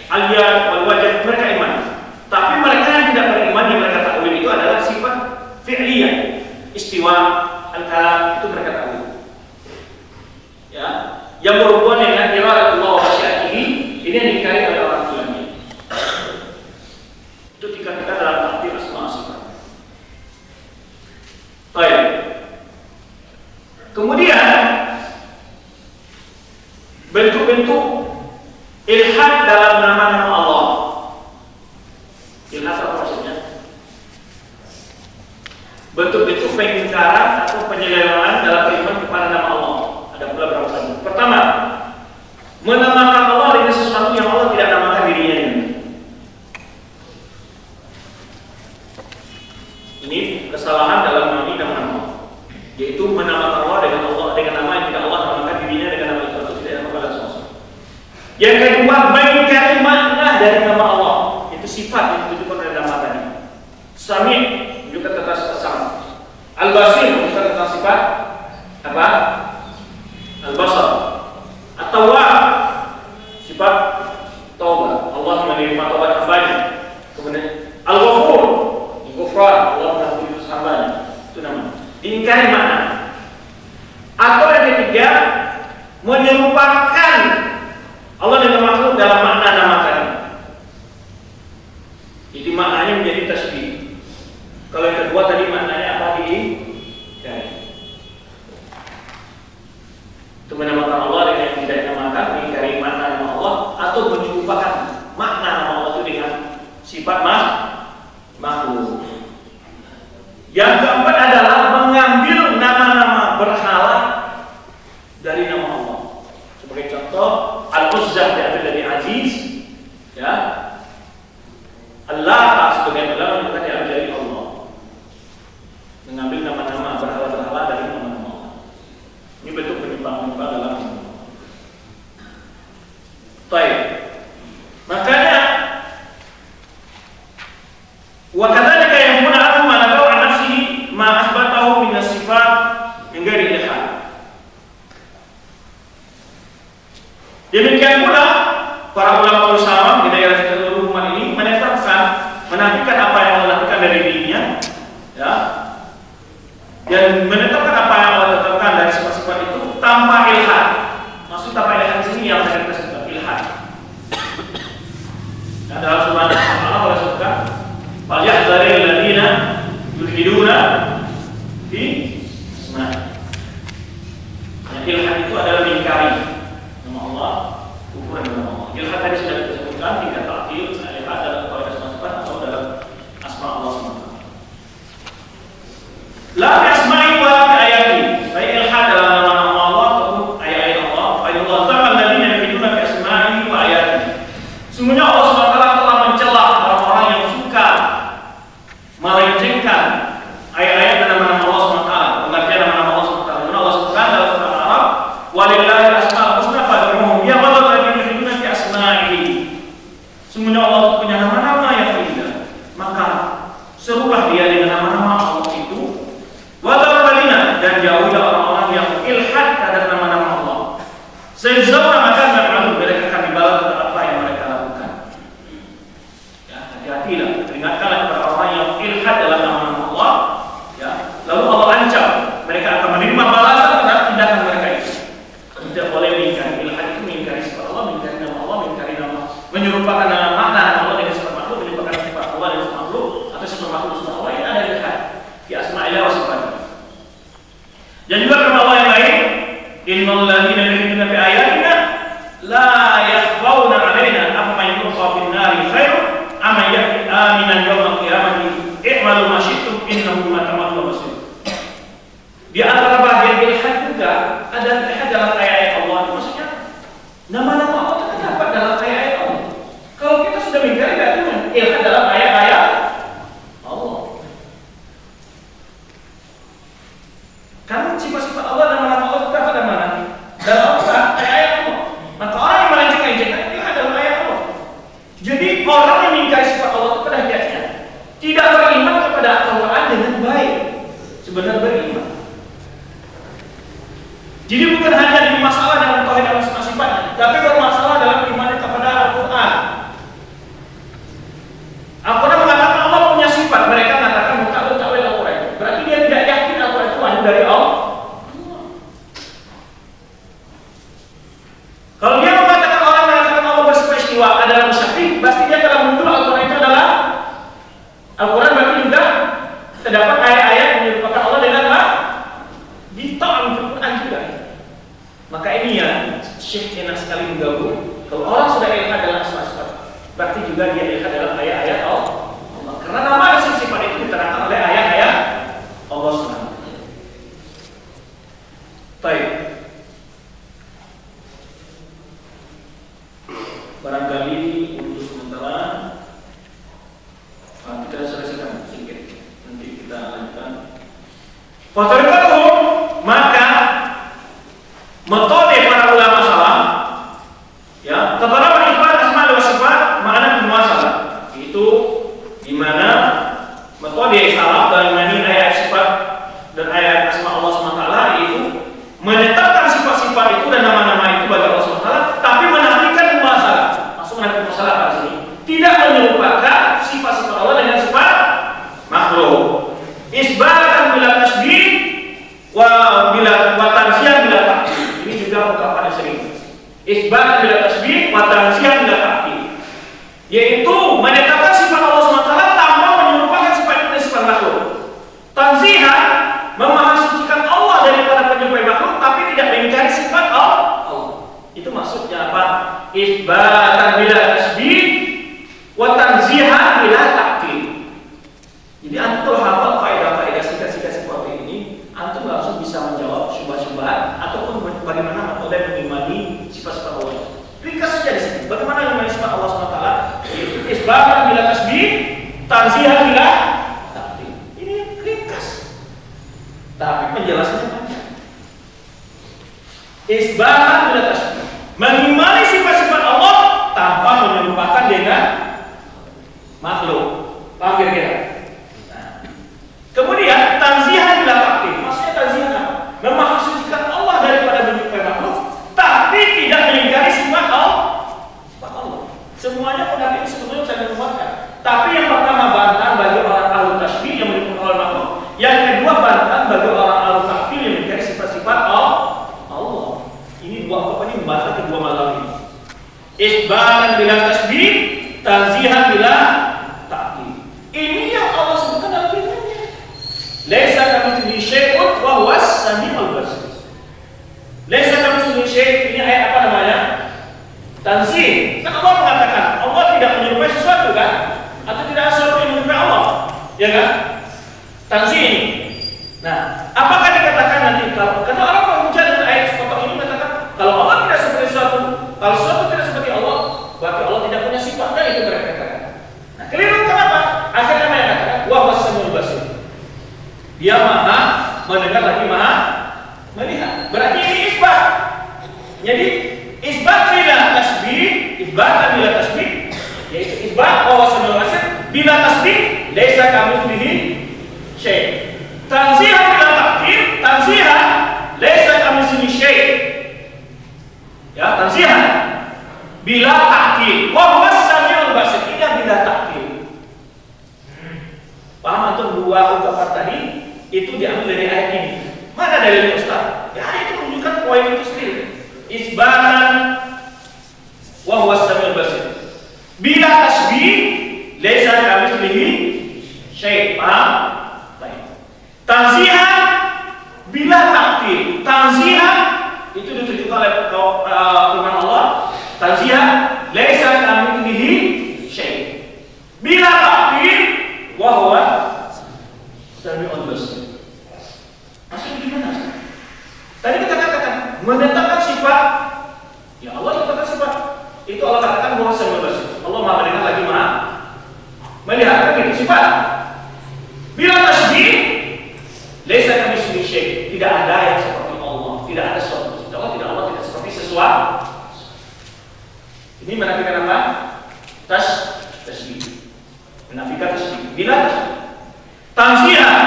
aliyat wal wajh mereka iman. Tapi mereka yang tidak beriman yang mereka takwil itu adalah sifat fi'liyah. Istiwa, al-kalam itu mereka takwil. Ya, yang berhubungan dengan iradatullah wa masyiatihi, ini yang dikari oleh orang tuanya. Itu dikatakan dalam takdir asma sifat. Baik. Kemudian bentuk-bentuk ilhad dalam nama-nama Allah. Ilhad apa maksudnya? Bentuk-bentuk pengingkaran atau penyelewengan dalam beriman kepada nama Allah. Ada pula berapa bentuk. Pertama, menamakan Allah dengan sesuatu yang Allah tidak namakan dirinya. Ini kesalahan dalam mengenai nama-nama, yaitu menamakan Allah dengan nama yang tidak Allah namakan dirinya dengan nama itu atau tidak namakan Allah SWT. Yang kedua, mengingkari makna dari nama Allah, itu sifat yang ditujukan oleh nama tadi. Sami menunjukkan tentang sifat sama. Al-Basir menunjukkan tentang sifat apa? Al-Basar. At-Tawwab sifat taubat, Allah menerima taubat hambanya. Kemudian Al-Ghafur, Ghufran, Allah mengampuni dosa hambanya. Itu namanya. Diingkari makna. Atau yang ketiga, menyerupakan Allah dengan makhluk dalam makna nama tadi. Jadi maknanya menjadi tasbih. Kalau yang kedua tadi maknanya apa itu menamakan Allah dengan yang tidak dinamakan, mengingkari makna nama Allah, atau menyerupakan makna nama Allah itu dengan sifat makhluk. Yang keempat adalah mengambil nama-nama berhala dari nama Allah. Sebagai contoh, Al-Uzzah diambil dari Aziz, ya. Allah sebagian ulama mengatakan diambil dari Allah. Mengambil nama-nama berhala-berhala dari nama-nama Allah. Ini bentuk penyimpang-penyimpang dalam ini. Baik. Makanya wa kadzalika yaqulu anhu ma nafa'u an nafsihi ma asbatahu min as-sifat min ghairi ilhad. Demikian pula para ulama ulama di daerah seluruh umat ini menafikan apa yang Allah lakukan dari dirinya, ya, dan menetapkan apa yang Allah tetapkan dari sifat-sifat itu tanpa ilhad. Maksud tanpa ilhad di sini yang kita sebut ilhad. Nah, dalam surah Allah sebutkan, "Fal yahdharil ladzina yulhiduna fi asma'i." Ilhad itu adalah mengingkari nama Allah, ukuran nama Allah. Ilhad tadi sudah kita sebutkan, tingkat ta'til, ilhad dalam kualitas sifat atau dalam asma Allah SWT. La fi asma'i wa fi ayat Dan juga firman Allah yang lain, innal ladzina yu'minuna bi ayatina la yakhfawna 'alaina afaman yulqa fin nari khairun amma ya'ti aminan yawmal qiyamati i'malu ma syi'tum innahu bima ta'maluna basir. Di antara bagian ilhad juga ada ilhad dalam ayat-ayat Allah. Maksudnya nama-nama Allah terdapat dalam ayat-ayat Allah. Kalau kita sudah mengingkari berarti ilhad dalam ayat-ayat Allah. Karena sifat-sifat Allah dan nama-nama Allah terdapat dalam mana? Dalam Al-Quran, ayat-ayat Allah. Maka orang yang melenceng-lencengkan ilhad dalam ayat Allah. Jadi orang yang mengingkari sifat Allah itu pada hakikatnya tidak beriman kepada Al-Quran dengan baik. Sebenarnya beriman. Jadi bukan hanya di masalah dalam tauhid dan sifatnya, tapi bermasalah dalam iman kepada Al-Quran. Al-Quran mengatakan Allah punya sifat, mereka mengatakan takwil Al-Quran. Berarti dia tidak yakin Al-Quran itu hanya dari Allah. Kalau dia mengatakan orang mengatakan Allah bersifat istiwa adalah musyabih, berarti dia telah menuduh Al-Quran itu adalah Al-Quran berarti juga terdapat ayat-ayat yang menyebutkan Allah dengan apa? Ditolak Al-Quran juga. Maka ini ya Syekh enak sekali menggabung. Kalau orang sudah ilhad dalam sifat, berarti juga dia ilhad dalam ayat-ayat Allah. Karena nama sifat itu diterangkan oleh ayat-ayat Allah SWT. Baik. Barangkali untuk sementara kita selesaikan sedikit. Nanti kita lanjutkan. Fatarikatuh, maka metode para ulama salam ya, terdapat isbat asma wa sifat makna mumasalah. Itu di mana metode salaf dalam mengenai ayat sifat dan ayat asma Allah SWT itu menetapkan sifat-sifat itu dan nama-nama itu bagi Allah SWT, tapi menafikan mumasalah. Maksud menafikan mumasalah pada sini tidak menyerupakan sifat-sifat Allah dengan sifat makhluk. Isbatan bila tasbih wa bila tanzih bila ta'til. Ini juga ungkapan yang sering. Isbat bila tasbih wa tanzih bila ta'til. Yaitu menetapkan sifat Allah SWT tanpa menyerupakan sifat itu dengan sifat makhluk. Tanzihan memahasucikan Allah daripada penyerupai makhluk tapi tidak mengingkari sifat Allah. Itu maksudnya apa? Isbatan bila tasbih wa tanzihan bila ta'til. Jadi antum kalau hafal kaidah-kaidah singkat-singkat seperti ini, antum langsung bisa menjawab syubhat-syubhat ataupun bagaimana metode mengimani sifat-sifat Allah. Ringkas saja di sini. Bagaimana mengimani sifat Allah SWT? Isbatan bila tasbih, tanzihan bila ta'til. Ini ringkas. Tapi penjelasannya panjang. Isbatan bila tasbih, mengimani sifat-sifat Allah tanpa menyerupakan dengan makhluk. Paham kira-kira? Kemudian tanzihan bila ta'til. Maksudnya tanzihan apa? Memahasucikan Allah daripada menyerupai makhluk, tapi tidak mengingkari sifat Allah. Semuanya pendapat ini sebetulnya bisa dimuatkan. Tapi yang pertama bantahan bagi orang ahli tasbih yang menyebut Allah makhluk. Yang kedua bantahan bagi orang ahli ta'til yang mengingkari sifat-sifat Allah. Ini dua apa ini membantah kedua mazhab ini. Isbatan bila tasbih, tanzihan bila ta'til. Ini yang Allah sebutkan dalam firman-Nya. Laisa kamitslihi syai'un wa huwas samiul basir. Laisa kamitslihi syai', ini ayat apa namanya? Tanzih. Kan Allah mengatakan Allah tidak menyerupai sesuatu kan? Atau tidak ada sesuatu yang menyerupai Allah. Ya kan? Tanzih ini. Nah, apakah dikatakan nanti karena orang menghujat dengan ayat seperti ini mengatakan kalau Allah tidak seperti sesuatu, kalau sesuatu tidak seperti Allah, berarti Allah tidak punya sifat. Dan itu mereka katakan. Nah, keliru kenapa? Akhirnya mereka katakan wa huwas samiul basir. Dia maha mendengar lagi maha melihat. Berarti ini isbat. Jadi isbat bila tasbih, isbatan bila tasbih, yaitu isbat bahwa samiul basir bila tasbih laisa kamitslihi syai'. Tanzihan bila ta'til, tanzihan laisa kamitslihi syai'. Ya, tanzihan bila ta'til wa huwas samiul basir. Ini bila ta'til. Paham antum dua ungkapan tadi? Itu diambil dari ayat ini. Mana dalilnya Ustaz? Ya itu menunjukkan poin itu sendiri. Isbatan wa huwas samiul basir. Bila tasbih laisa kamitslihi syai'. Paham? Baik. Tanzihan bila ta'til. menetapkan sifat, ya Allah menetapkan sifat. Itu Allah katakan bahwa Samiul Basir. Allah Maha mendengar lagi Maha melihat, kan itu sifat. Bila tasbih, laisa kamitslihi syai', tidak ada yang seperti Allah, tidak ada sesuatu. Allah tidak seperti sesuatu. Ini menafikan apa? Tasbih. Menafikan tasbih. Bila tasbih. Tanzihah,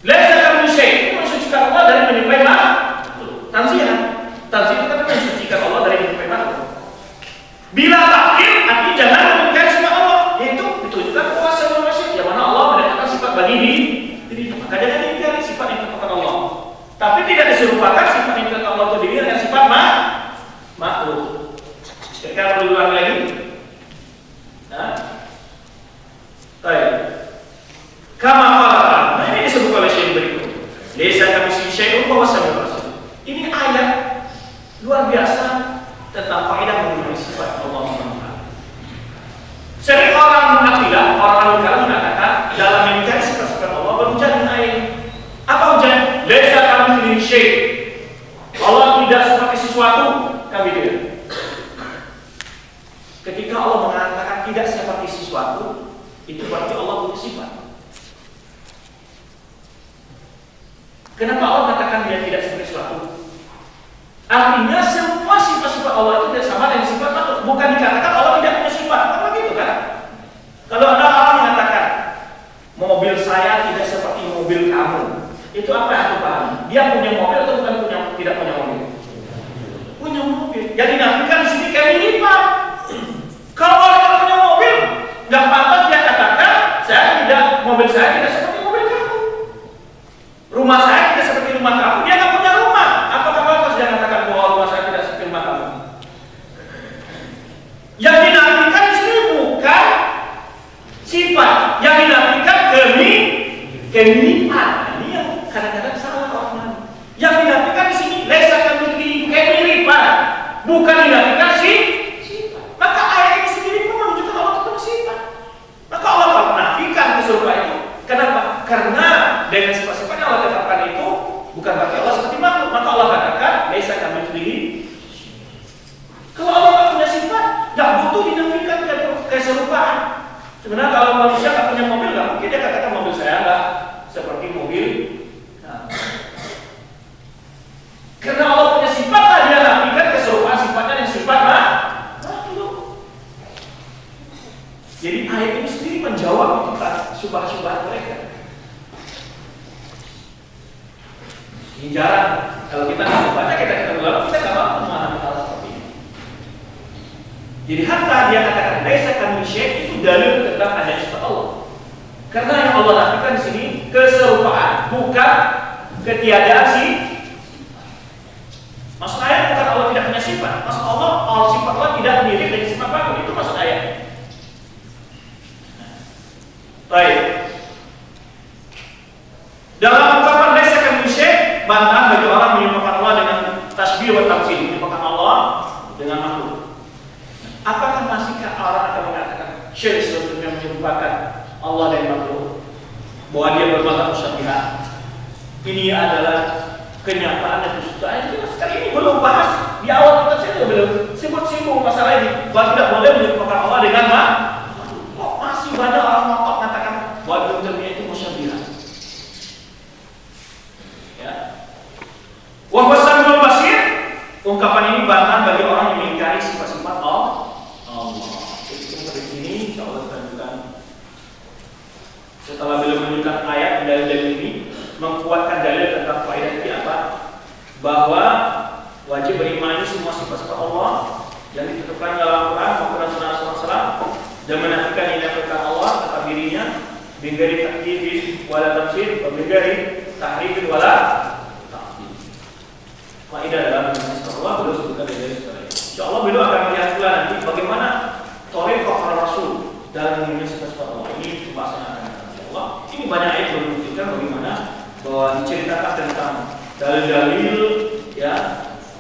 laisa kamitslihi syai', itu mensucikan Allah dari menyerupai makhluk. Tanzihah itu kan mensucikan Allah dari menyerupai makhluk. Bila takhir, artinya jangan mengingkari sifat Allah, yaitu ditunjukkan kuasa manusia, yang mana Allah menetapkan sifat bagi diri. Maka jangan diingkari sifat yang ditetapkan Allah. Tapi tidak diserupakan sifat yang ditetapkan Allah itu diri dengan sifat makhluk. Kita perlu ulang lagi. Nah, baik. Kama qala. Nah, ini disebut oleh Syekh berikut. Laisa kamitslihi syai'un wa huwa as-sami'ul basir. Ini ayat luar biasa tentang kaidah mengenai sifat Allah SWT. Sering orang mengakidah, orang kalam mengatakan dalam mengingkari sifat-sifat Allah berhujjah dengan ayat. Apa hujjah? Laisa kamitslihi syai'. Allah tidak seperti sesuatu, kami tidak. Ketika Allah mengatakan tidak seperti sesuatu, itu berarti Allah punya sifat. Kenapa Allah mengatakan dia tidak seperti sesuatu? Artinya semua sifat-sifat Allah itu tidak sama dengan sifat makhluk. Bukan dikatakan Allah tidak punya sifat. Apa begitu kan? Kalau ada orang mengatakan mobil saya tidak seperti mobil kamu, itu apa yang aku pahami? Dia punya mobil atau bukan tidak punya mobil? Punya mobil. Jadi dinafikan di sini kayak lipat. Kalau orang punya mobil, nggak pantas dia katakan mobil saya tidak seperti mobil kamu. Rumah saya tidak seperti rumah kamu. Dia nggak punya rumah. Apakah pantas dia katakan bahwa rumah saya tidak seperti rumah kamu? Yang dinafikan di sini bukan sifat, yang dinafikan kemiripan. Ini yang kadang-kadang salah orang. Yang dinafikan di sini laisa kamitslihi kemiripan, bukan dinafikan sifat. Maka ayat ini sendiri pun menunjukkan Allah itu sifat. Maka Allah menafikan keserupan itu. Kenapa? Karena dengan sifat-sifat yang Allah tetapkan itu bukan berarti Allah seperti makhluk. Maka Allah katakan laisa kamitslihi. Kalau Allah tidak punya sifat, tidak butuh dinafikan keserupaan. Sebenarnya kalau manusia tidak punya mobil, nggak mungkin dia katakan mobil saya nggak seperti mobil. Nah, karena Allah punya sifat, dia nafikan keserupaan sifatnya dengan sifat makhluk. Jadi ayat ini sendiri menjawab syubhat-syubhat mereka. Ini jarang. Kalau kita nggak baca, kita ulang, kita nggak mampu memahami hal seperti ini. Jadi hatta dia katakan laisa kamitslihi syai', itu dalil tentang adanya sifat Allah. Karena yang Allah nafikan di sini keserupaan, bukan ketiadaan sih. Maksud ayat bukan Allah tidak punya sifat. Maksud Allah sifat Allah tidak mirip dengan sifat makhluk. Itu maksud ayat. Baik. Dalam ungkapan laisa kamitslihi syai', bantahan bagi orang menyerupakan Allah dengan tasbih wa tamtsil, menyerupakan Allah dengan makhluk. Apakah masihkah orang akan mengatakan syai' sebetulnya menyerupakan Allah dan makhluk, bahwa dia berbakat musyabbihah? Ini adalah kenyataan dan kesudahan. Sekali ini belum bahas di awal kita saya belum sibuk masalah ini bahwa tidak boleh menyerupakan Allah dengan makhluk. Kok masih banyak orang ngotot mengatakan bahwa dunia itu musyabbihah? Ya. Wa huwa as-sami'ul basir. Ungkapan ini bantahan bagi orang yang mengingkari sifat-sifat Allah. Itu dari sini insyaallah kita lanjutkan. Setelah beliau menunjukkan ayat dan dalil-dalil ini, menguatkan dalil tentang faedah ini apa? Bahwa wajib berimani semua sifat-sifat Allah yang ditetapkan dalam Al-Quran maupun Sunnah Rasulullah dan menafikan yang dikatakan Allah tentang dirinya bingari takyif wala tafsir, bingari tahrif wala ta'til. Faedah dalam sifat Allah beliau sebutkan dari sekarang. Insyaallah beliau akan melihat pula nanti bagaimana thariqah para rasul dalam mengenai sifat-sifat Allah. Ini pembahasan akan insyaallah. Ini banyak ayat yang menunjukkan bagaimana bahwa diceritakan tentang dalil-dalil ya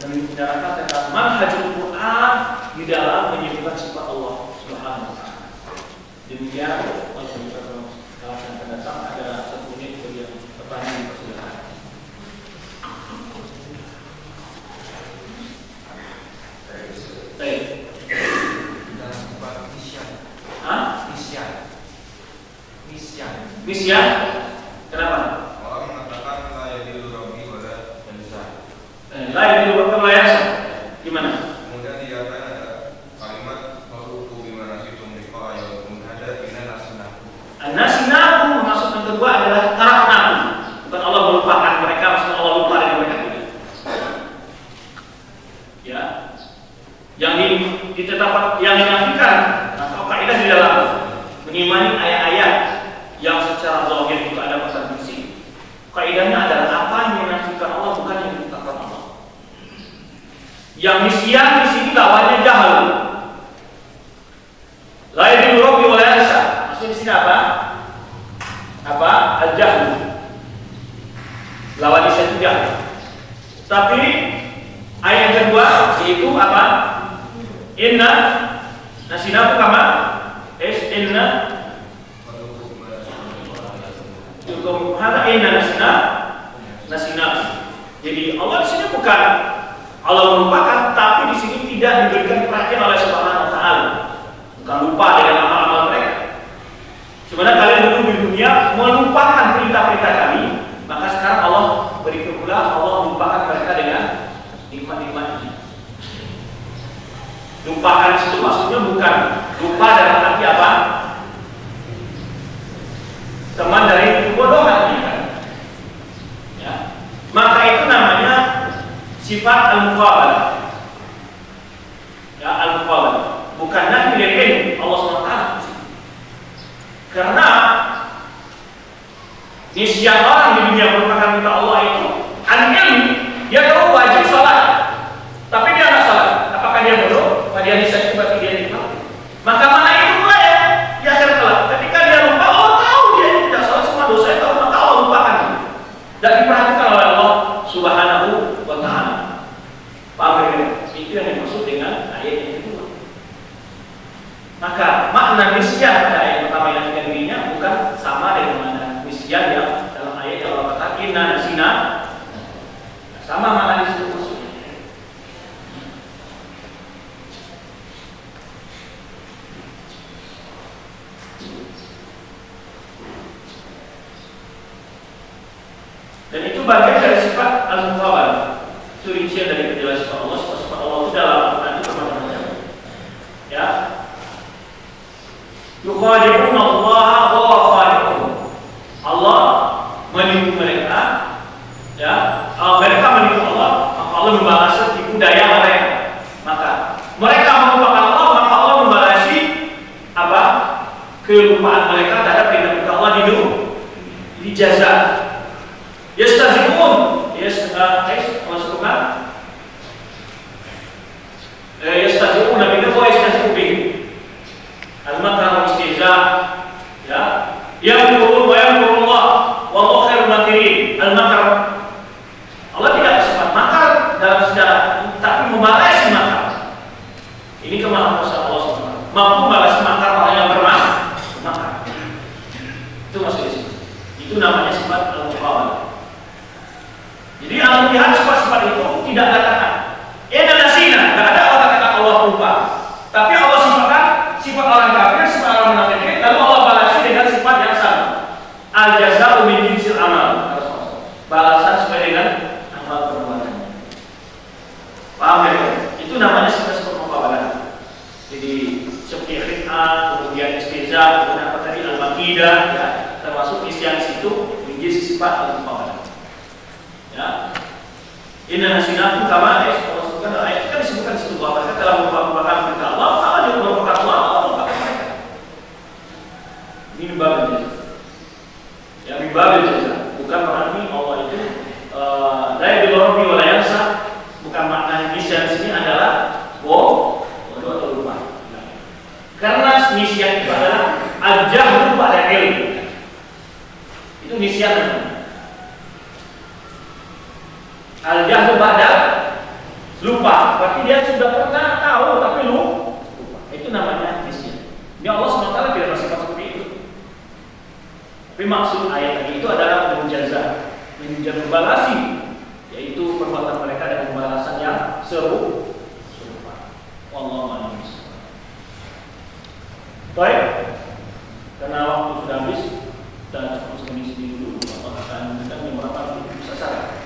dan menceritakan tentang manhajul Quran di dalam menyebutkan sifat Allah Subhanahu wa taala. Demikian kalau kita akan datang ada 1 menit bagi pertanyaan persilakan. lain di luar kelayasa. Gimana? Kemudian dikatakan ada kalimat waruku bimana situm liqa ayakum ada inna nasinaku. Nasinaku maksud yang kedua adalah taraknaku. Bukan Allah melupakan mereka, maksudnya Allah lupa dengan mereka tidak. Ya. Yang ditetapkan, yang dinafikan atau kaidah di dalam mengimani ayat-ayat yang secara zahir itu ada kontradiksi. Kaidahnya adalah apa yang dinafikan Allah bukan yang ditetapkan Allah. Yang nisyan di sini lawannya jahal. La yadillu rabbi wa la yansa. Maksudnya di sini apa? Apa? Al-jahl. Lawan nisyan itu jahal. Tapi ayat yang kedua yaitu apa? Inna nasinaku kama inna Yukum hada inna nasinaku. Jadi Allah di sini bukan Allah melupakan, tapi di sini tidak diberikan perhatian oleh Subhanahu wa taala. Bukan lupa dengan amal-amal mereka. Sebenarnya kalian dulu di dunia melupakan perintah-perintah kami, maka sekarang Allah berikan pula Allah lupakan mereka dengan nikmat-nikmat. Lupakan itu maksudnya bukan lupa dalam arti apa? Teman dari kebodohan kan? Ya. Maka itu namanya sifat al-muqabalah. Ya, al-muqabalah. Bukan nafi dari ilmu Allah SWT. Karena nisyan orang di dunia merupakan minta Allah itu an-ilmi, dia tahu wajib salat. Tapi dia nggak salat. Apakah dia bodoh? Apakah dia bisa berarti dia nikmat? Maka mana itu pula ya? Di akhirat kelak. Ketika dia lupa, Allah tahu dia tidak salat semua dosa itu, maka Allah lupakan. Dan diperhatikan oleh Allah Subhanahu wa taala. Paham ya? Itu yang dimaksud dengan ayat yang kedua. Maka makna nisyan pada ayat pertama yang kita dirinya bukan sama dengan makna nisyan yang dalam ayat yang Allah katakan inna nasina. Sama makna nisyan maksudnya. Dan itu bagian dari sifat al-muqabalah. Itu rincian dari penjelasan Allah. Sifat Allah itu dalam Al-Quran itu bermacam-macam. Ya. Yukhadi'una Allah wa khadi'uhum. Allah menipu mereka. Ya. Mereka menipu Allah, maka Allah membalasi tipu daya mereka. Maka mereka melupakan Allah, maka Allah membalasi apa? Kelupaan mereka terhadap perintah Allah di jaza. Yastazibun, maksudnya yastazibun nabi itu yastazibun bih. Al-makar wa istihza, ya. Yang turun wa yang turun Allah, wallahu khairul makirin. Al-makar, Allah tidak bersifat makar dalam sejarah, tapi membalas makar. Ini kemampuan Allah SWT. Mampu membalas makar orang yang bermakar. Itu maksudnya sih. Itu namanya sifat al-muqabalah. Jadi Allah melihat sifat-sifat itu tidak katakan inna nasina, tidak ada Allah katakan Allah lupa. Tapi Allah sifatkan sifat orang kafir, sifat orang munafik, lalu Allah balasi dengan sifat yang sama. Al-jaza'u min jinsil amal. Balasan sesuai dengan amal perbuatan. Paham ya? Itu namanya sifat-sifat muqabalah. Jadi seperti khid'ah, kemudian istihza, kemudian apa tadi al-makidah, ya, termasuk isian situ menjadi sifat al-muqabalah. Ya, inna nasinakum kama disebutkan ayat kan disebutkan di situ bahwa mereka telah merupakan perintah Allah, Allah juga merupakan Allah merupakan mereka. Ini mimbabil jaza. Ya, mimbabil jaza. Bukan berarti Allah itu la yadillu rabbi wa la yansa. Bukan makna nisyan di sini adalah bodoh atau lupa. Karena nisyan itu adalah al-jahlu ba'da ilm. Itu nisyan. Al-jahlu ba'da lupa, berarti dia sudah pernah tahu tapi lupa. Itu namanya nisyan. Ini Allah SWT tidak bersifat seperti itu. Tapi maksud ayat tadi itu adalah menjaza, membalasi, yaitu perbuatan mereka dengan pembalasan yang serupa. Wallahu a'lam bishawab. Baik, karena waktu sudah habis, kita cukup sampai sini dulu. Allah akan memberikan beberapa bisa saran.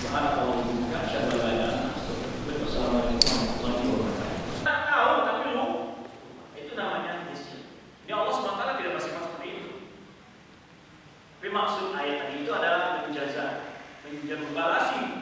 Subhanallah. itu adalah menjaza, membalasi